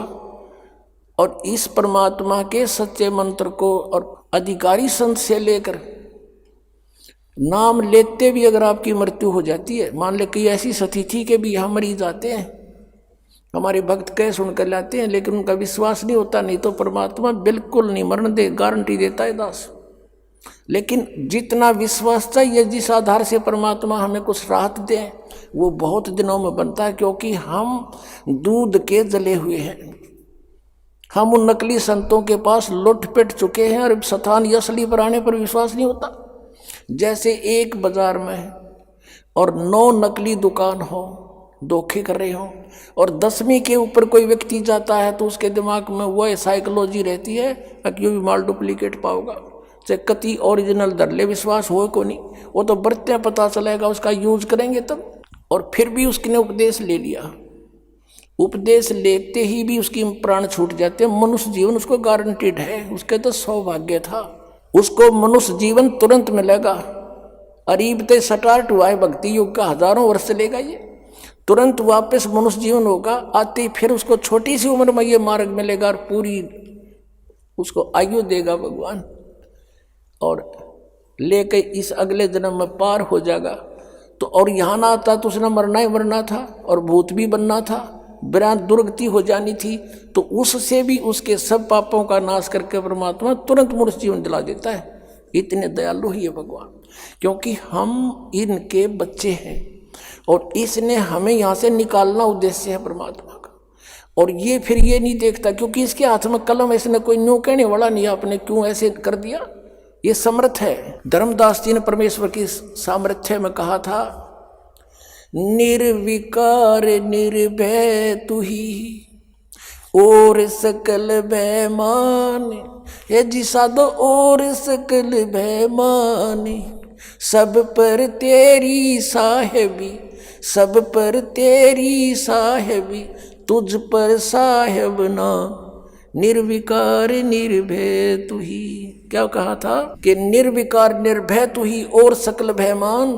और इस परमात्मा के सच्चे मंत्र को और अधिकारी संत से लेकर नाम लेते भी अगर आपकी मृत्यु हो जाती है, मान ले कि ऐसी स्थिति के भी हम मरीज आते हैं, हमारे भक्त कह सुनकर लाते हैं, लेकिन उनका विश्वास नहीं होता, नहीं तो परमात्मा बिल्कुल नहीं मरण दे, गारंटी देता है दास। लेकिन जितना विश्वास चाहिए, जिस आधार से परमात्मा हमें कुछ राहत दे, वो बहुत दिनों में बनता है, क्योंकि हम दूध के जले हुए हैं। हम उन नकली संतों के पास लुट पिट चुके हैं और स्थान असली पर आने पर विश्वास नहीं होता। जैसे एक बाजार में और 9 नकली दुकान हो, धोखे कर रहे हो, और 10वीं के ऊपर कोई व्यक्ति जाता है तो उसके दिमाग में वह साइकोलॉजी रहती है कि भी माल डुप्लीकेट पाओगा, चाहे कति ओरिजिनल दरले विश्वास हो को नहीं, वो तो बरते पता चलेगा, उसका यूज करेंगे तब। और फिर भी उसने उपदेश ले लिया, उपदेश लेते ही भी उसकी प्राण छूट जाते हैं। मनुष्य जीवन उसको गारंटीड है, उसके तो सौभाग्य था, उसको मनुष्य जीवन तुरंत मिलेगा। अरीबते स्टार्ट हुआ है भक्ति युग का, हजारों वर्ष चलेगा, ये तुरंत वापस मनुष्य जीवन होगा। आते फिर उसको छोटी सी उम्र में ये मार्ग मिलेगा और पूरी उसको आयु देगा भगवान, और लेके इस अगले जन्म में पार हो जाएगा। तो और यहाँ ना आता तो उसने मरना ही मरना था और भूत भी बनना था, बिना दुर्गति हो जानी थी। तो उससे भी उसके सब पापों का नाश करके परमात्मा तुरंत मनुष्य जीवन दिला देता है। इतने दयालु ही है भगवान, क्योंकि हम इनके बच्चे हैं और इसने हमें यहाँ से निकालना उद्देश्य है परमात्मा का। और ये फिर ये नहीं देखता, क्योंकि इसके हाथ में कलम है, इसने कोई न्यू कहने वाला नहीं, आपने क्यों ऐसे कर दिया, ये समर्थ है। धर्मदास जी ने परमेश्वर की सामर्थ्य में कहा था, निर्विकार निर्भय तू ही और सकल भय मान, ये जी साधो और सकल भय मान, सब पर तेरी साहेबी, सब पर तेरी साहेबी, तुझ पर साहेब ना, निर्विकार निर्भय तू ही। क्या कहा था कि निर्विकार निर्भय तू ही और सकल भयमान,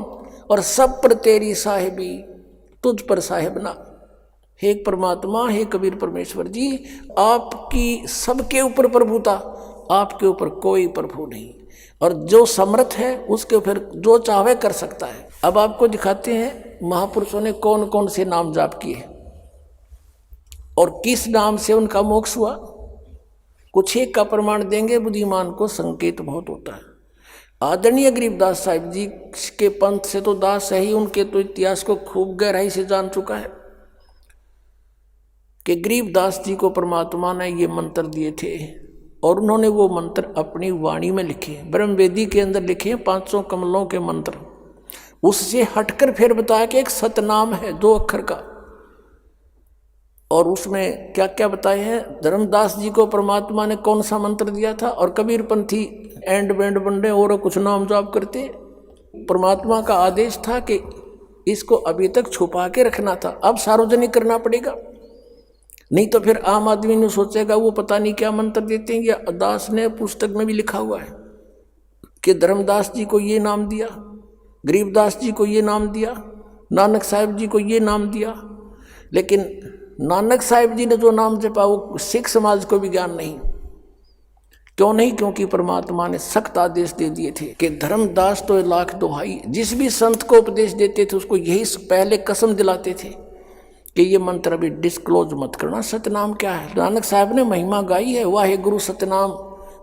और सब पर तेरी साहेबी, तुझ पर साहेब ना। हे परमात्मा, हे कबीर परमेश्वर जी, आपकी सबके ऊपर प्रभुता, आपके ऊपर कोई प्रभु नहीं, और जो समर्थ है उसके ऊपर जो चाहे कर सकता है। अब आपको दिखाते हैं महापुरुषों ने कौन कौन से नाम जाप किए और किस नाम से उनका मोक्ष हुआ। कुछ एक का प्रमाण देंगे, बुद्धिमान को संकेत बहुत होता है। आदरणीय गरीबदास साहिब जी के पंथ से तो दास है ही, उनके तो इतिहास को खूब गहराई से जान चुका है कि गरीबदास जी को परमात्मा ने ये मंत्र दिए थे और उन्होंने वो मंत्र अपनी वाणी में लिखे, ब्रह्मवेदी के अंदर लिखे हैं 500 कमलों के मंत्र। उससे हटकर फिर बताया कि एक सतनाम है 2 अक्षर का, और उसमें क्या क्या बताए हैं। धर्मदास जी को परमात्मा ने कौन सा मंत्र दिया था, और कबीर पंथी एंड बैंड बंडे और कुछ नाम जाप करते। परमात्मा का आदेश था कि इसको अभी तक छुपा के रखना था, अब सार्वजनिक करना पड़ेगा, नहीं तो फिर आम आदमी ने सोचेगा वो पता नहीं क्या मंत्र देते हैं। या दास ने पुस्तक में भी लिखा हुआ है कि धर्मदास जी को ये नाम दिया, गरीबदास जी को ये नाम दिया, नानक साहिब जी को ये नाम दिया। लेकिन नानक साहिब जी ने जो नाम जपा वो सिख समाज को भी ज्ञान नहीं। क्यों नहीं? क्योंकि परमात्मा ने सख्त आदेश दे दिए थे कि धर्मदास तो लाख दुहाई। जिस भी संत को उपदेश देते थे उसको यही पहले कसम दिलाते थे कि ये मंत्र अभी डिस्क्लोज मत करना। सतनाम क्या है? नानक साहब ने महिमा गाई है, वाहे गुरु सतनाम,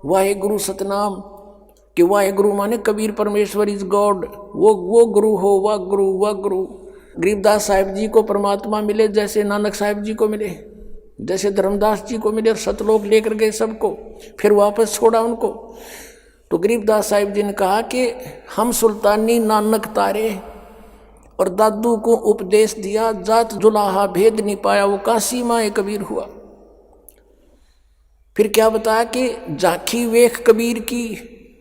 वाहे गुरु सतनाम, कि वाहे गुरु माने कबीर परमेश्वर इज गॉड, वो गुरु हो, वाह गुरु, वाह गुरु। गरीबदास साहिब जी को परमात्मा मिले जैसे नानक साहिब जी को मिले, जैसे धर्मदास जी को मिले, और सतलोक लेकर गए सबको, फिर वापस छोड़ा उनको। तो गरीबदास साहिब जी ने कहा कि हम सुल्तानी नानक तारे, और दादू को उपदेश दिया, जात जुलाहा भेद नहीं पाया, वो काशी माए कबीर हुआ। फिर क्या बताया कि झांकी वेख कबीर की,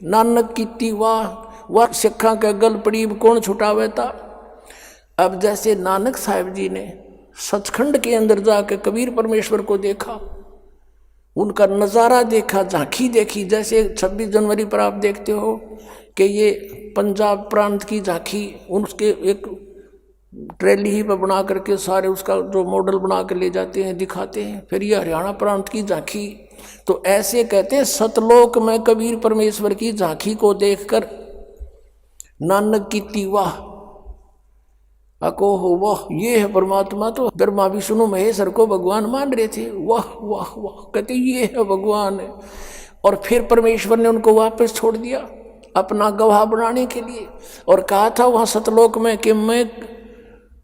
नानक की वाह सिखा के गल पड़ीब कौन छुटावे था। अब जैसे नानक साहिब जी ने सचखंड के अंदर जाकर कबीर परमेश्वर को देखा, उनका नज़ारा देखा, झांकी देखी। जैसे 26 जनवरी पर आप देखते हो कि ये पंजाब प्रांत की झांकी, उसके एक ट्रेली ही पर बना करके सारे उसका जो मॉडल बना कर ले जाते हैं, दिखाते हैं। फिर ये हरियाणा प्रांत की झांकी। तो ऐसे कहते हैं सतलोक में कबीर परमेश्वर की झांकी को देखकर नानक की तीवा अको हो वाह, ये है परमात्मा। तो ब्रह्मा विष्णु महेश्वर को भगवान मान रहे थे। वाह वाह वाह, कहते ये है भगवान। और फिर परमेश्वर ने उनको वापस छोड़ दिया अपना गवाह बनाने के लिए, और कहा था वहाँ सतलोक में कि मैं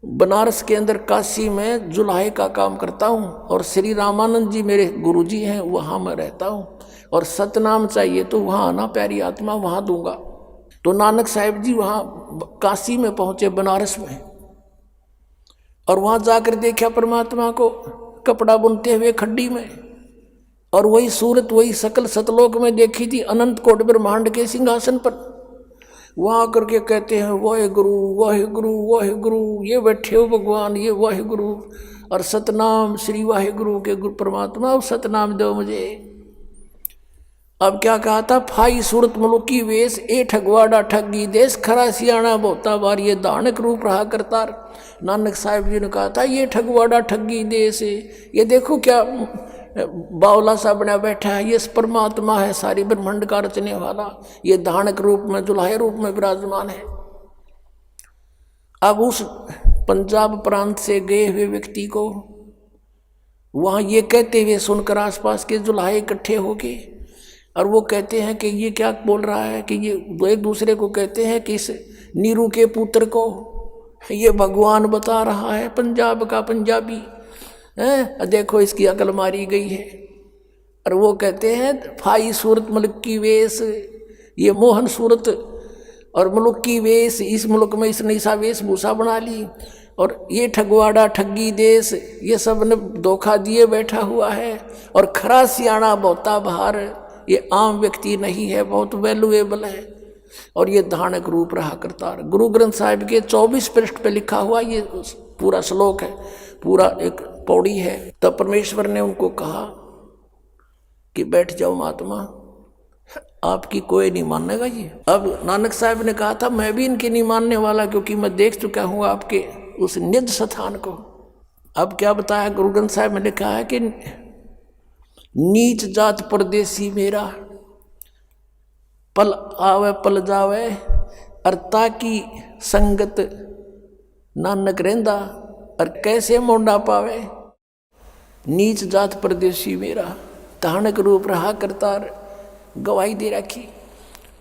बनारस के अंदर काशी में जुलाहे का काम करता हूँ, और श्री रामानंद जी मेरे गुरुजी हैं, वहाँ मैं रहता हूँ, और सतनाम चाहिए तो वहाँ आना, प्यारी आत्मा वहाँ दूंगा। तो नानक साहिब जी वहाँ काशी में पहुँचे, बनारस में, और वहाँ जाकर देखा परमात्मा को कपड़ा बुनते हुए खड्डी में, और वही सूरत वही सकल सतलोक में देखी थी अनंत कोट ब्रह्मांड के सिंहासन पर। वहाँ आकर के कहते हैं वाहे गुरु वाहे गुरु वाहे गुरु, ये बैठे हो भगवान, ये वाहे गुरु, और सतनाम श्री वाहे गुरु के गुरु परमात्मा, अब सतनाम दो मुझे। अब क्या कहा था, फाई सूरत मलुकी वेश ए ठगवाड़ा ठगी देश, खरा सियाणा बहुता बार, ये दानक रूप रहा करतार। नानक साहिब जी ने कहा था ये ठगवाड़ा ठगी देश है, ये देखो क्या बावला सा बना बैठा है, ये परमात्मा है सारी ब्रह्मांड का रचने वाला, ये दानक रूप में दुल्हे रूप में विराजमान है। अब उस पंजाब प्रांत से गए हुए व्यक्ति को वहाँ ये कहते हुए सुनकर आसपास के दुल्हे इकट्ठे हो गए, और वो कहते हैं कि ये क्या बोल रहा है, कि ये एक दूसरे को कहते हैं कि इस नीरू के पुत्र को ये भगवान बता रहा है, पंजाब का पंजाबी है, देखो इसकी अकल मारी गई है। और वो कहते हैं फाई सूरत मुल्क की वेश, ये मोहन सूरत और मुल्क की वेश, इस मुल्क में इसने ऐसा वेशभूषा बना ली, और ये ठगवाड़ा ठगी देश, ये सब ने धोखा दिए बैठा हुआ है, और खरा सियाणा बहुता बाहर, ये आम व्यक्ति नहीं है, बहुत वैल्यूएबल है, और ये धानक रूप रहा करता। गुरु ग्रंथ साहिब के 24 पृष्ठ पे लिखा हुआ ये पूरा श्लोक है, पूरा एक पौड़ी है। तब परमेश्वर ने उनको कहा कि बैठ जाओ महात्मा, आपकी कोई नहीं मानेगा ये। अब नानक साहब ने कहा था मैं भी इनके नहीं मानने वाला, क्योंकि मैं देख चुका हूँ आपके उस निज स्थान को। अब क्या बताया गुरु ग्रंथ साहिब में लिखा है कि नीच जात परदेसी मेरा, पल आवे पल जावे, अर्ता की संगत नानक रेंदा, और कैसे मोंडा पावे। नीच जात परदेसी मेरा, धानक रूप रहा करतार, गवाही दे रखी।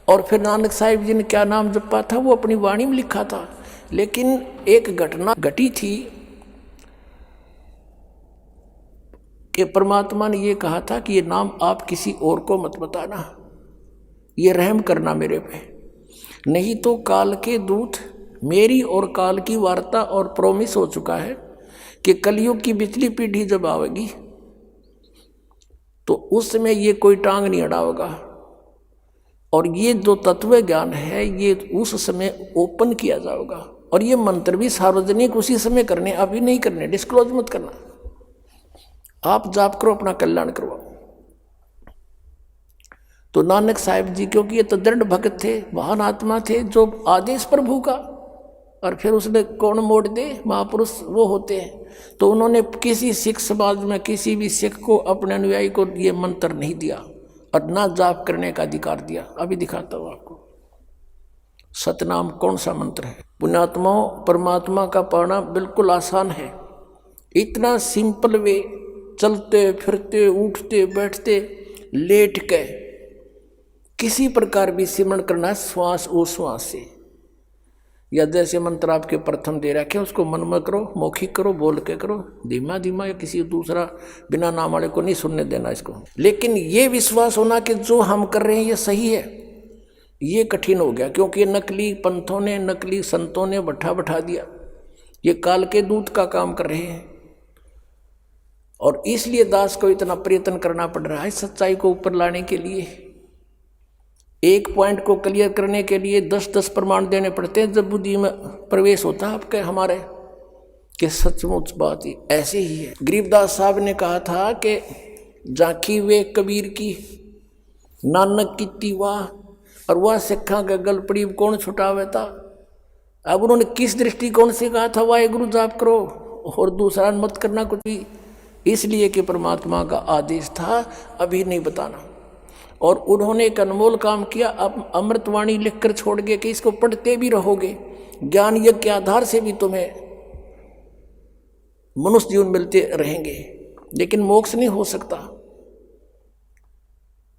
और फिर नानक साहिब जी ने क्या नाम जपा था वो अपनी वाणी में लिखा था, लेकिन एक घटना घटी थी कि परमात्मा ने ये कहा था कि ये नाम आप किसी और को मत बताना, ये रहम करना मेरे पे, नहीं तो काल के दूत, मेरी और काल की वार्ता और प्रॉमिस हो चुका है कि कलयुग की पिछली पीढ़ी जब आवेगी तो उस समय ये कोई टांग नहीं अड़ावेगा, और ये जो तत्व ज्ञान है ये उस समय ओपन किया जाएगा। और ये मंत्र भी सार्वजनिक उसी समय करने, अभी नहीं करने, डिस्क्लोज मत करना, आप जाप करो, अपना कल्याण करवाओ। तो नानक साहिब जी क्योंकि ये तो दृढ़ भक्त थे, महान आत्मा थे, जो आदेश प्रभु का, और फिर उसने कौन मोड़ दे, महापुरुष वो होते हैं। तो उन्होंने किसी सिख समाज में किसी भी सिख को, अपने अनुयायी को ये मंत्र नहीं दिया, और ना जाप करने का अधिकार दिया। अभी दिखाता हूँ आपको सतनाम कौन सा मंत्र है। पुण्यात्माओं, परमात्मा का पाना बिल्कुल आसान है, इतना सिंपल वे, चलते फिरते उठते बैठते लेट के किसी प्रकार भी सिमरण करना, श्वास ओ श्वास से, या जैसे मंत्र आपके प्रथम दे रखे उसको मन में करो, मौखिक करो, बोल के करो, धीमा धीमा, या किसी दूसरा बिना नाम वाले को नहीं सुनने देना इसको। लेकिन ये विश्वास होना कि जो हम कर रहे हैं ये सही है, ये कठिन हो गया, क्योंकि नकली पंथों ने, नकली संतों ने बैठा दिया, ये काल के दूत का काम कर रहे हैं। और इसलिए दास को इतना प्रयत्न करना पड़ रहा है सच्चाई को ऊपर लाने के लिए। एक पॉइंट को क्लियर करने के लिए 10-10 प्रमाण देने पड़ते हैं, जब बुद्धि में प्रवेश होता है आपके हमारे कि सचमुच बात ही ऐसे ही है। गरीबदास साहब ने कहा था कि झांकी वे कबीर की, नानक की तीवा, और वह सिखा का गल पड़ी कौन छुटावे था। अब उन्होंने किस दृष्टिकोण से कहा था वाहेगुरु जाप करो और दूसरा मत करना कुछ भी, इसलिए कि परमात्मा का आदेश था अभी नहीं बताना। और उन्होंने एक अनमोल काम किया, अब अमृतवाणी लिखकर छोड़ गए कि इसको पढ़ते भी रहोगे, ज्ञान यज्ञ के आधार से भी तुम्हें मनुष्य जीवन मिलते रहेंगे, लेकिन मोक्ष नहीं हो सकता।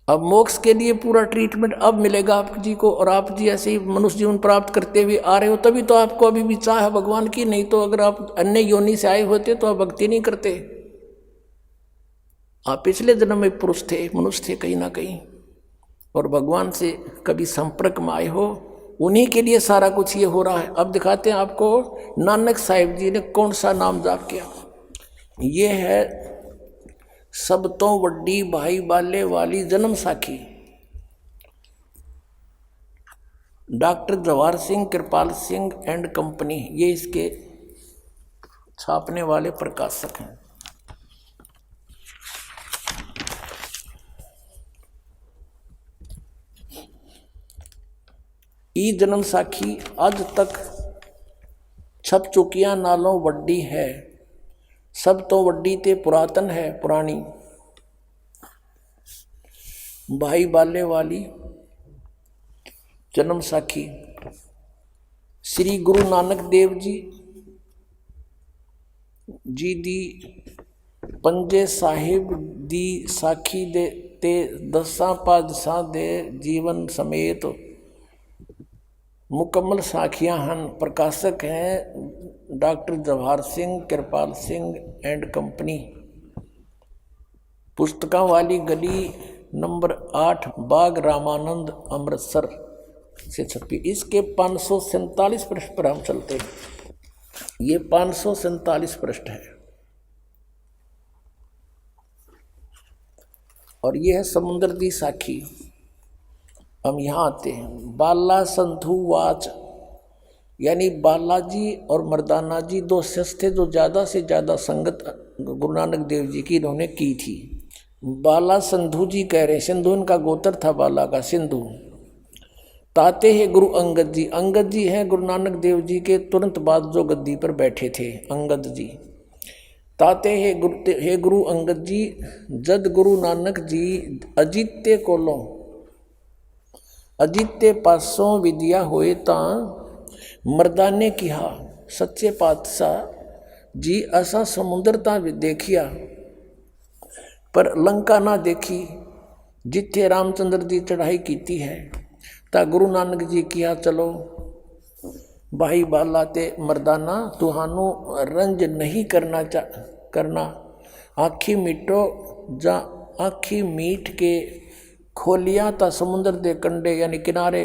अब मोक्ष के लिए पूरा ट्रीटमेंट अब मिलेगा आप जी को, और आप जी ऐसे ही मनुष्य जीवन प्राप्त करते हुए आ रहे हो, तभी तो आपको अभी भी चाह है भगवान की। नहीं तो अगर आप अन्य योनि से आए होते तो आप भक्ति नहीं करते। आप पिछले जन्म में पुरुष थे, मनुष्य थे कहीं ना कहीं, और भगवान से कभी संपर्क में आए हो, उन्हीं के लिए सारा कुछ ये हो रहा है। अब दिखाते हैं आपको नानक साहिब जी ने कौन सा नाम जाप किया। ये है सब तो वड्डी भाई बाले वाली जन्म साखी, doctor Jawahar Singh Kripal Singh and company, ये इसके छापने वाले प्रकाशक हैं। ई जन्म साखी आज तक छप चुकिया नालों वड्डी है, सब तो वड्डी ते पुरातन है पुरानी, भाई बाले वाली जन्म साखी। श्री गुरु नानक देव जी दी पंजे साहिब दी साखी दे ते दसां पातशाह दे जीवन समेत मुकम्मल साखियां हन। प्रकाशक हैं doctor Jawahar Singh Kripal Singh and company, पुस्तकों वाली गली नंबर 8 बाग रामानंद अमृतसर से छपी। इसके 547 पृष्ठ पर हम चलते हैं। ये 547 पृष्ठ है और ये है समुद्र दी साखी। हम यहाँ आते हैं। बाला संधु वाच, यानी बालाजी और मर्दाना जी दो शिष्य थे जो ज़्यादा से ज़्यादा संगत गुरु नानक देव जी की इन्होंने की थी। बाला संधु जी कह रहे, सिंधु इनका गोत्र था बाला का, सिंधु। ताते हैं गुरु अंगद जी, अंगद जी हैं गुरु नानक देव जी के तुरंत बाद जो गद्दी पर बैठे थे, अंगद जी। ताते हे गुरु अंगद जी, जद गुरु नानक जी अजित्य कोलों अजित्य पासों विद्या होए तां मर्दाने किहा, सच्चे पातशाह जी असा समुद्र तां देखिया पर लंका ना देखी, जिथे रामचंद्र जी चढ़ाई कीती है। ता गुरु नानक जी किया चलो भाई बाला ते मर्दाना, तुहानू रंज नहीं करना, आखी मीटो जा आखी मीट के खोलिया ता समुद्र दे कंडे यानी किनारे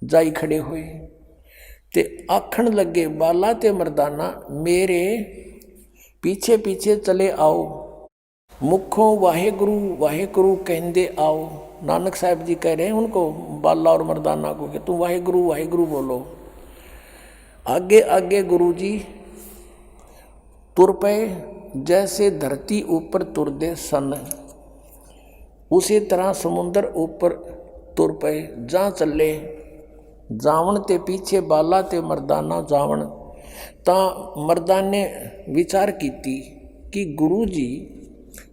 जाई खड़े हुए ते आखण लगे बाला ते मर्दाना मेरे पीछे पीछे चले आओ, मुखों वाहेगुरु वाहेगुरु कहंदे आओ। नानक साहब जी कह रहे हैं उनको, बाला और मर्दाना को, कि तुम वाहेगुरु वाहेगुरु बोलो। आगे आगे गुरु जी तुर पे जैसे धरती ऊपर तुर दे सन, उसी तरह समुद्र ऊपर तुर पे जा चले। जावण ते पीछे बाला ते मर्दाना जावण। ता मर्दाने विचार कीती कि गुरु जी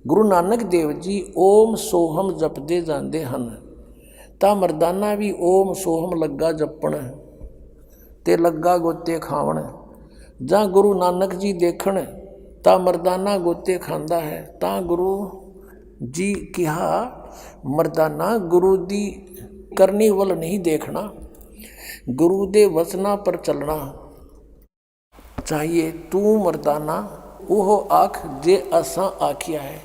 गुरु नानक देव जी ओम सोहम जपदे जांदे हन। ता मर्दाना भी ओम सोहम लग्गा जपण ते लग्गा गोते खावण। जा गुरु नानक जी देखण ता मर्दाना गोते खांदा है। ता गुरु जी कहा मर्दाना गुरु दी करनी वल नहीं देखना, गुरु दे वचना पर चलना चाहिए। तू मर्दाना ओहो आख जे असा आखिया है।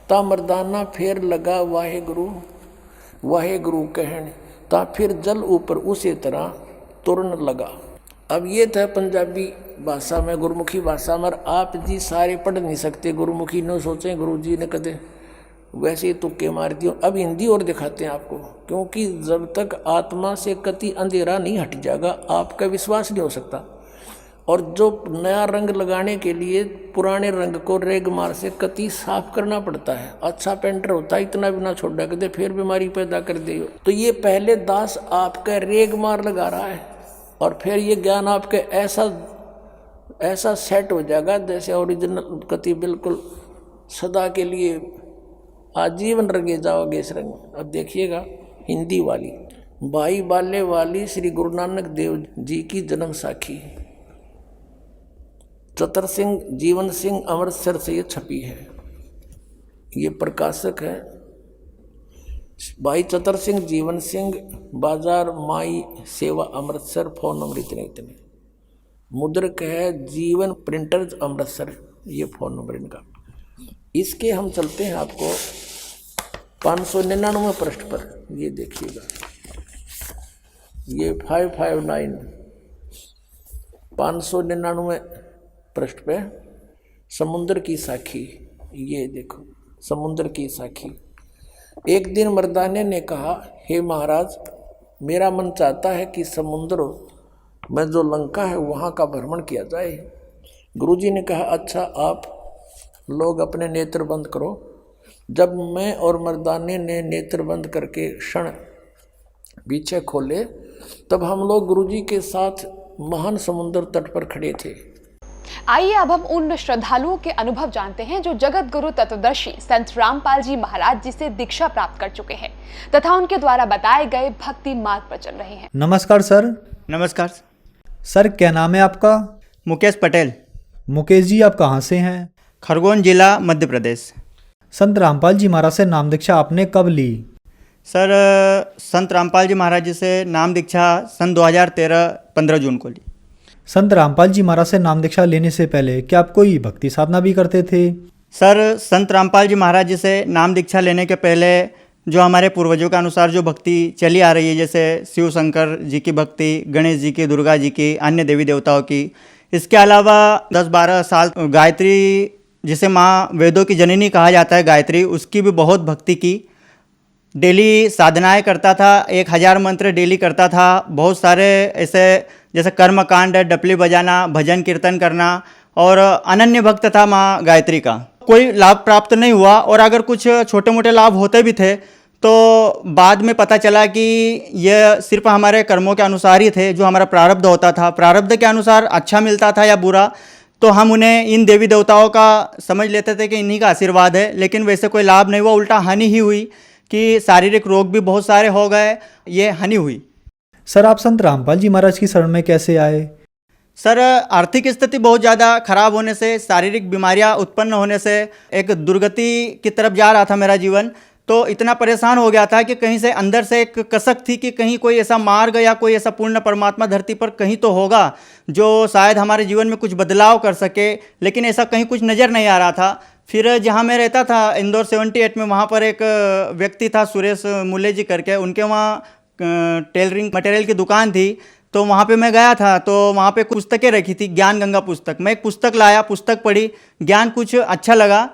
ता मर्दाना फिर लगा वाहेगुरु वाहेगुरु कहन। ता फिर जल ऊपर उसी तरह तुरन लगा। अब ये था पंजाबी भाषा में, गुरुमुखी भाषा में। आप जी सारे पढ़ नहीं सकते गुरुमुखी, न सोचें गुरु जी ने कदे वैसे ही तुक्के मार दिए। अब हिंदी और दिखाते हैं आपको, क्योंकि जब तक आत्मा से कति अंधेरा नहीं हट जाएगा आपका विश्वास नहीं हो सकता। और जो नया रंग लगाने के लिए पुराने रंग को रेगमार से कती साफ करना पड़ता है। अच्छा पेंटर होता है इतना भी ना छोड़ा कर दे, फिर बीमारी पैदा कर दे। तो ये पहले दास आपका रेगमार लगा रहा है और फिर ये ज्ञान आपके ऐसा सेट हो जाएगा जैसे ओरिजिनल कति बिल्कुल सदा के लिए आजीवन रंगे जाओगे इस रंग में। अब देखिएगा हिंदी वाली बाई बाले वाली श्री गुरु नानक देव जी की जन्म साखी चतर सिंह जीवन सिंह अमृतसर से ये छपी है। ये प्रकाशक है भाई चतर सिंह जीवन सिंह, बाजार माई सेवा अमृतसर, फोन नंबर इतने इतने। मुद्रक है जीवन प्रिंटर्स अमृतसर, ये फोन नंबर इनका। इसके हम चलते हैं आपको 599 पृष्ठ पर, ये देखिएगा ये 599 पृष्ठ पे समुद्र की साखी। ये देखो समुद्र की साखी। एक दिन मर्दाने ने कहा, हे महाराज मेरा मन चाहता है कि समुद्र में जो लंका है वहाँ का भ्रमण किया जाए। गुरुजी ने कहा, अच्छा आप लोग अपने नेत्र बंद करो। जब मैं और मर्दाने ने नेत्र बंद करके क्षण पीछे खोले तब हम लोग गुरुजी के साथ महान समुद्र तट पर खड़े थे। आइए अब हम उन श्रद्धालुओं के अनुभव जानते हैं जो जगत गुरु तत्वदर्शी संत रामपाल जी महाराज जी से दीक्षा प्राप्त कर चुके हैं तथा उनके द्वारा बताए गए भक्ति मार्ग पर चल रहे हैं। नमस्कार सर। नमस्कार सर, क्या नाम है आपका? मुकेश पटेल। मुकेश जी, आप कहाँ से हैं? खरगोन जिला मध्य प्रदेश। संत रामपाल जी महाराज से नाम दीक्षा आपने कब ली? सर संत रामपाल जी महाराज जी से नाम दीक्षा सन 2013 15 जून को ली। संत रामपाल जी महाराज से नाम दीक्षा लेने से पहले क्या आप कोई भक्ति साधना भी करते थे? सर संत रामपाल जी महाराज जी से नाम दीक्षा लेने के पहले जो हमारे पूर्वजों के अनुसार जो भक्ति चली आ रही है, जैसे शिव शंकर जी की भक्ति, गणेश जी की, दुर्गा जी की, अन्य देवी देवताओं की, इसके अलावा 10-12 साल गायत्री जिसे माँ वेदों की जननी कहा जाता है गायत्री, उसकी भी बहुत भक्ति की। डेली साधनाएं करता था, 1000 मंत्र डेली करता था। बहुत सारे ऐसे जैसे कर्मकांड, डपली बजाना, भजन कीर्तन करना, और अनन्य भक्त था माँ गायत्री का। कोई लाभ प्राप्त नहीं हुआ, और अगर कुछ छोटे मोटे लाभ होते भी थे तो बाद में पता चला कि यह सिर्फ हमारे कर्मों के अनुसार ही थे। जो हमारा प्रारब्ध होता था, प्रारब्ध के अनुसार अच्छा मिलता था या बुरा, तो हम उन्हें इन देवी देवताओं का समझ लेते थे कि इन्हीं का आशीर्वाद है, लेकिन वैसे कोई लाभ नहीं हुआ, उल्टा हानि ही हुई कि शारीरिक रोग भी बहुत सारे हो गए, ये हानि हुई। सर, आप संत रामपाल जी महाराज की शरण में कैसे आए? सर आर्थिक स्थिति बहुत ज़्यादा खराब होने से, शारीरिक बीमारियां उत्पन्न होने से एक दुर्गति की तरफ जा रहा था मेरा जीवन। तो इतना परेशान हो गया था कि कहीं से अंदर से एक कसक थी कि कहीं कोई ऐसा मार्ग या कोई ऐसा पूर्ण परमात्मा धरती पर कहीं तो होगा जो शायद हमारे जीवन में कुछ बदलाव कर सके, लेकिन ऐसा कहीं कुछ नज़र नहीं आ रहा था। फिर जहाँ मैं रहता था इंदौर 78 में, वहाँ पर एक व्यक्ति था सुरेश मुल्ले जी करके, उनके वहाँ टेलरिंग मटेरियल की दुकान थी। तो वहाँ पे मैं गया था, तो वहाँ पे कुछ पुस्तकें रखी थी, ज्ञान गंगा पुस्तक। मैं एक पुस्तक लाया, पुस्तक पढ़ी, ज्ञान कुछ अच्छा लगा,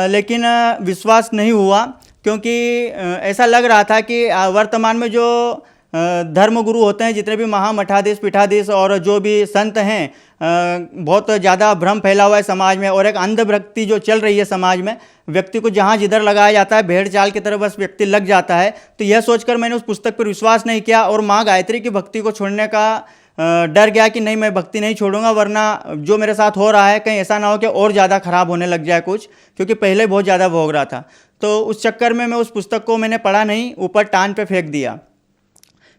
लेकिन विश्वास नहीं हुआ, क्योंकि ऐसा लग रहा था कि वर्तमान में जो धर्म गुरु होते हैं, जितने भी महामठाधीश, पीठाधीश और जो भी संत हैं, बहुत ज़्यादा भ्रम फैला हुआ है समाज में, और एक अंधभक्ति जो चल रही है समाज में। व्यक्ति को जहाँ जिधर लगाया जाता है, भेड़ चाल की तरह बस व्यक्ति लग जाता है। तो यह सोचकर मैंने उस पुस्तक पर विश्वास नहीं किया, और माँ गायत्री की भक्ति को छोड़ने का डर गया कि नहीं, मैं भक्ति नहीं छोड़ूंगा, वरना जो मेरे साथ हो रहा है कहीं ऐसा ना हो कि और ज़्यादा खराब होने लग जाए कुछ, क्योंकि पहले बहुत ज़्यादा भोग रहा था। तो उस चक्कर में मैं उस पुस्तक को मैंने पढ़ा नहीं, ऊपर टान पे फेंक दिया।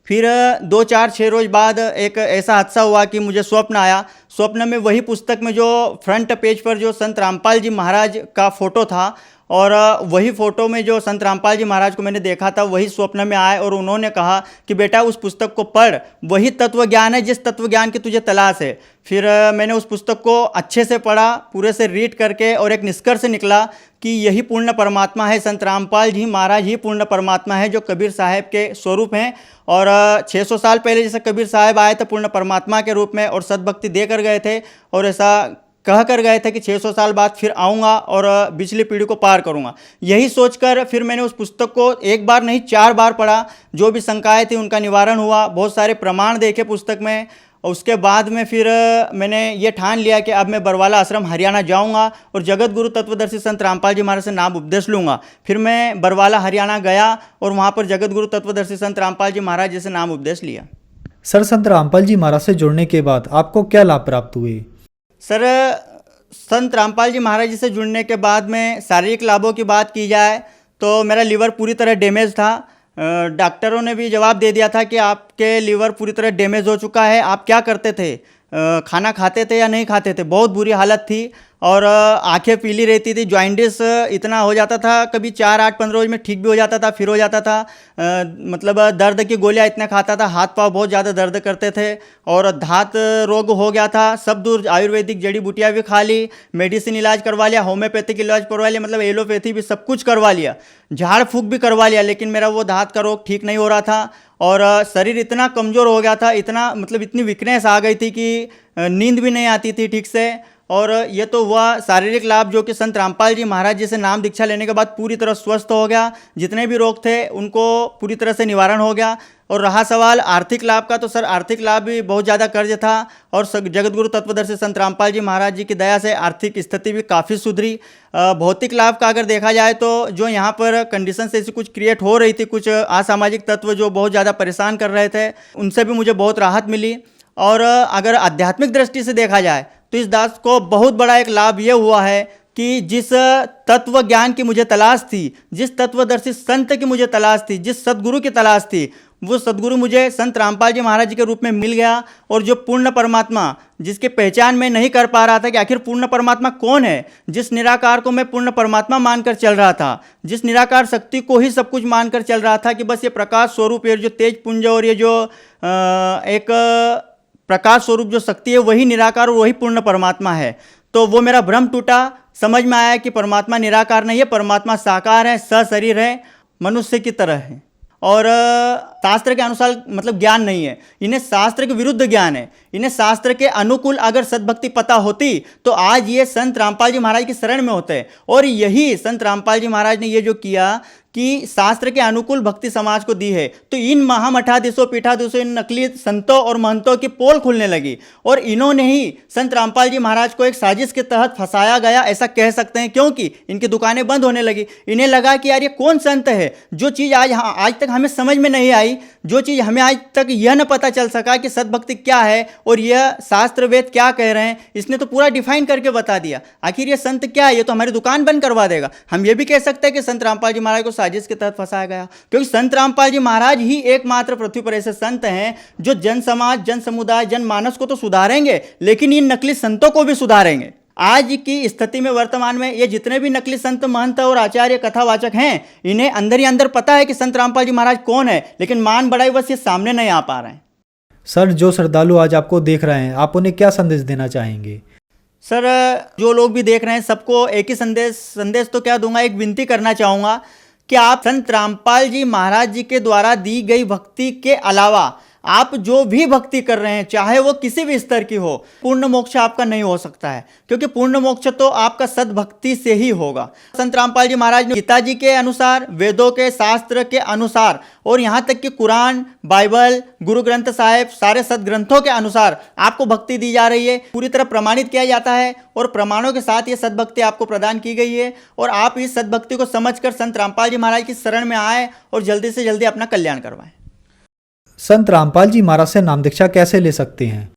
फिर 2-4-6 रोज बाद एक ऐसा हादसा हुआ कि मुझे स्वप्न आया। स्वप्न में वही पुस्तक में जो फ्रंट पेज पर जो संत रामपाल जी महाराज का फ़ोटो था, और वही फ़ोटो में जो संत रामपाल जी महाराज को मैंने देखा था, वही स्वप्न में आए, और उन्होंने कहा कि बेटा उस पुस्तक को पढ़, वही तत्व ज्ञान है जिस तत्व ज्ञान की तुझे तलाश है। फिर मैंने उस पुस्तक को अच्छे से पढ़ा, पूरे से रीड करके, और एक निष्कर्ष निकला कि यही पूर्ण परमात्मा है, संत रामपाल जी महाराज ही पूर्ण परमात्मा है, जो कबीर साहब के स्वरूप हैं। और 600 साल पहले जैसे कबीर साहब आए थे पूर्ण परमात्मा के रूप में, और सद्भक्ति देकर गए थे, और ऐसा कह कर गए थे कि 600 साल बाद फिर आऊँगा और पिछली पीढ़ी को पार करूँगा। यही सोचकर फिर मैंने उस पुस्तक को एक बार नहीं 4 बार पढ़ा। जो भी शंकाएँ थी उनका निवारण हुआ, बहुत सारे प्रमाण देखे पुस्तक में, और उसके बाद में फिर मैंने ये ठान लिया कि अब मैं बरवाला आश्रम हरियाणा जाऊंगा और जगत गुरु तत्वदर्शी संत रामपाल जी महाराज से नाम उपदेश लूँगा। फिर मैं बरवाला हरियाणा गया और वहाँ पर जगत गुरु तत्वदर्शी संत रामपाल जी महाराज जी से नाम उपदेश लिया। सर, संत रामपाल जी महाराज से जुड़ने के बाद आपको क्या लाभ प्राप्त हुए? सर, संत रामपाल जी महाराज जी से जुड़ने के बाद में शारीरिक लाभों की बात की जाए तो मेरा लीवर पूरी तरह डैमेज था। डॉक्टरों ने भी जवाब दे दिया था कि आपके लीवर पूरी तरह डैमेज हो चुका है। आप क्या करते थे, खाना खाते थे या नहीं खाते थे? बहुत बुरी हालत थी और आंखें पीली रहती थी, जॉइंटिस इतना हो जाता था, कभी 4-8-15 रोज में ठीक भी हो जाता था, फिर हो जाता था। मतलब दर्द की गोलियां इतना खाता था, हाथ पाँव बहुत ज़्यादा दर्द करते थे और धात रोग हो गया था। सब दूर आयुर्वेदिक जड़ी बूटियाँ भी खा ली, मेडिसिन इलाज करवा लिया, होम्योपैथिक इलाज करवा लिया, मतलब एलोपैथी भी सब कुछ करवा लिया, झाड़ फूँक भी करवा लिया, लेकिन मेरा वो धात का रोग ठीक नहीं हो रहा था और शरीर इतना कमज़ोर हो गया था, इतना मतलब इतनी वीकनेस आ गई थी कि नींद भी नहीं आती थी ठीक से। और ये तो हुआ शारीरिक लाभ जो कि संत रामपाल जी महाराज जी से नाम दीक्षा लेने के बाद पूरी तरह स्वस्थ हो गया। जितने भी रोग थे उनको पूरी तरह से निवारण हो गया। और रहा सवाल आर्थिक लाभ का, तो सर आर्थिक लाभ भी बहुत ज़्यादा कर्ज था और जगतगुरु तत्वदर्शी संत रामपाल जी महाराज जी की दया से आर्थिक स्थिति भी काफ़ी सुधरी। भौतिक लाभ का अगर देखा जाए तो जो यहाँ पर कंडीशन ऐसी कुछ क्रिएट हो रही थी, कुछ असामाजिक तत्व जो बहुत ज़्यादा परेशान कर रहे थे, उनसे भी मुझे बहुत राहत मिली। और अगर आध्यात्मिक दृष्टि से देखा जाए तो इस दास को बहुत बड़ा एक लाभ ये हुआ है कि जिस तत्व ज्ञान की मुझे तलाश थी, जिस तत्वदर्शी संत की मुझे तलाश थी, जिस सदगुरु की तलाश थी, वो सदगुरु मुझे संत रामपाल जी महाराज जी के रूप में मिल गया। और जो पूर्ण परमात्मा जिसकी पहचान मैं नहीं कर पा रहा था कि आखिर पूर्ण परमात्मा कौन है, जिस निराकार को मैं पूर्ण परमात्मा मानकर चल रहा था, जिस निराकार शक्ति को ही सब कुछ मानकर चल रहा था कि बस ये प्रकाश स्वरूप, ये जो तेज पुंज और ये जो एक प्रकाश स्वरूप जो शक्ति है वही निराकार और वही पूर्ण परमात्मा है, तो वो मेरा भ्रम टूटा। समझ में आया कि परमात्मा निराकार नहीं है, परमात्मा साकार है, सशरीर है, मनुष्य की तरह है। और शास्त्र के अनुसार मतलब ज्ञान नहीं है, इन्हें शास्त्र के विरुद्ध ज्ञान है। इन्हें शास्त्र के अनुकूल अगर सद्भक्ति पता होती तो आज ये संत रामपाल जी महाराज की शरण में होते। और यही संत रामपाल जी महाराज ने ये जो किया कि शास्त्र के अनुकूल भक्ति समाज को दी है, तो इन महामठाधीशों पीठाधीशों इन नकली संतों और महंतों की पोल खुलने लगी और इन्होंने ही संत रामपाल जी महाराज को एक साजिश के तहत फंसाया गया, ऐसा कह सकते हैं, क्योंकि इनकी दुकानें बंद होने लगी। इन्हें लगा कि यार ये कौन संत है, जो चीज़ आज तक हमें समझ में नहीं आई, जो चीज़ हमें आज तक यह न पता चल सका कि सद्भक्ति क्या है और यह शास्त्र वेद क्या कह रहे हैं, इसने तो पूरा डिफाइन करके बता दिया। आखिर ये संत क्या है, ये तो हमारी दुकान बंद करवा देगा। हम ये भी कह सकते हैं कि संत रामपाल जी महाराज को साजिश के तहत फंसाया गया, क्योंकि संत रामपाल जी महाराज ही एकमात्र पृथ्वी पर ऐसे संत हैं जो जन समाज, जन समुदाय, जन मानस को तो सुधारेंगे, लेकिन इन नकली संतों को भी सुधारेंगे। आज की स्थिति में वर्तमान में ये जितने भी नकली संत, महंत और आचार्य, कथावाचक हैं, इन्हें अंदर ही अंदर पता है कि संत रामपाल जी महाराज कौन है, लेकिन मान बढ़ाई बस ये सामने नहीं आ पा रहे हैं। सर, जो श्रद्धालु आज आपको देख रहे हैं, आप उन्हें क्या संदेश देना चाहेंगे? सर, जो लोग भी देख रहे हैं सबको एक ही संदेश तो क्या दूंगा, एक विनती करना चाहूँगा कि आप संत रामपाल जी महाराज जी के द्वारा दी गई भक्ति के अलावा आप जो भी भक्ति कर रहे हैं, चाहे वो किसी भी स्तर की हो, पूर्ण मोक्ष आपका नहीं हो सकता है, क्योंकि पूर्ण मोक्ष तो आपका सद्भक्ति से ही होगा। संत रामपाल जी महाराज ने गीता जी के अनुसार, वेदों के शास्त्र के अनुसार और यहाँ तक कि कुरान, बाइबल, गुरु ग्रंथ साहिब, सारे सदग्रंथों के अनुसार आपको भक्ति दी जा रही है, पूरी तरह प्रमाणित किया जाता है और प्रमाणों के साथ ये सद्भक्ति आपको प्रदान की गई है। और आप इस सद्भक्ति को समझकर संत रामपाल जी महाराज की शरण में आए और जल्दी से जल्दी अपना कल्याण करवाएं। संत रामपाल जी महाराज से नाम दीक्षा कैसे ले सकते हैं?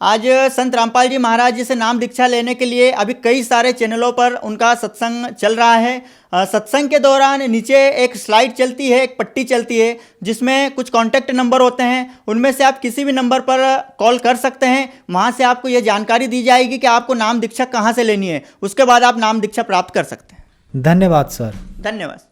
आज संत रामपाल जी महाराज जी से नाम दीक्षा लेने के लिए अभी कई सारे चैनलों पर उनका सत्संग चल रहा है। सत्संग के दौरान नीचे एक स्लाइड चलती है, एक पट्टी चलती है, जिसमें कुछ कॉन्टैक्ट नंबर होते हैं। उनमें से आप किसी भी नंबर पर कॉल कर सकते हैं। वहाँ से आपको ये जानकारी दी जाएगी कि आपको नाम दीक्षा कहाँ से लेनी है, उसके बाद आप नाम दीक्षा प्राप्त कर सकते हैं। धन्यवाद सर। धन्यवाद।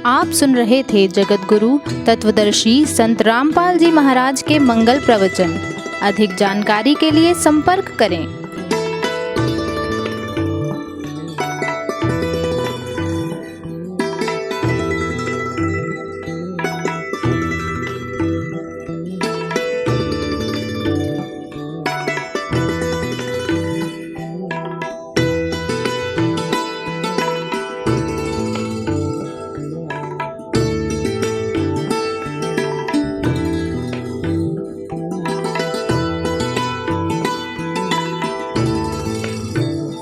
आप सुन रहे थे जगत गुरु तत्वदर्शी संत रामपाल जी महाराज के मंगल प्रवचन। अधिक जानकारी के लिए संपर्क करें।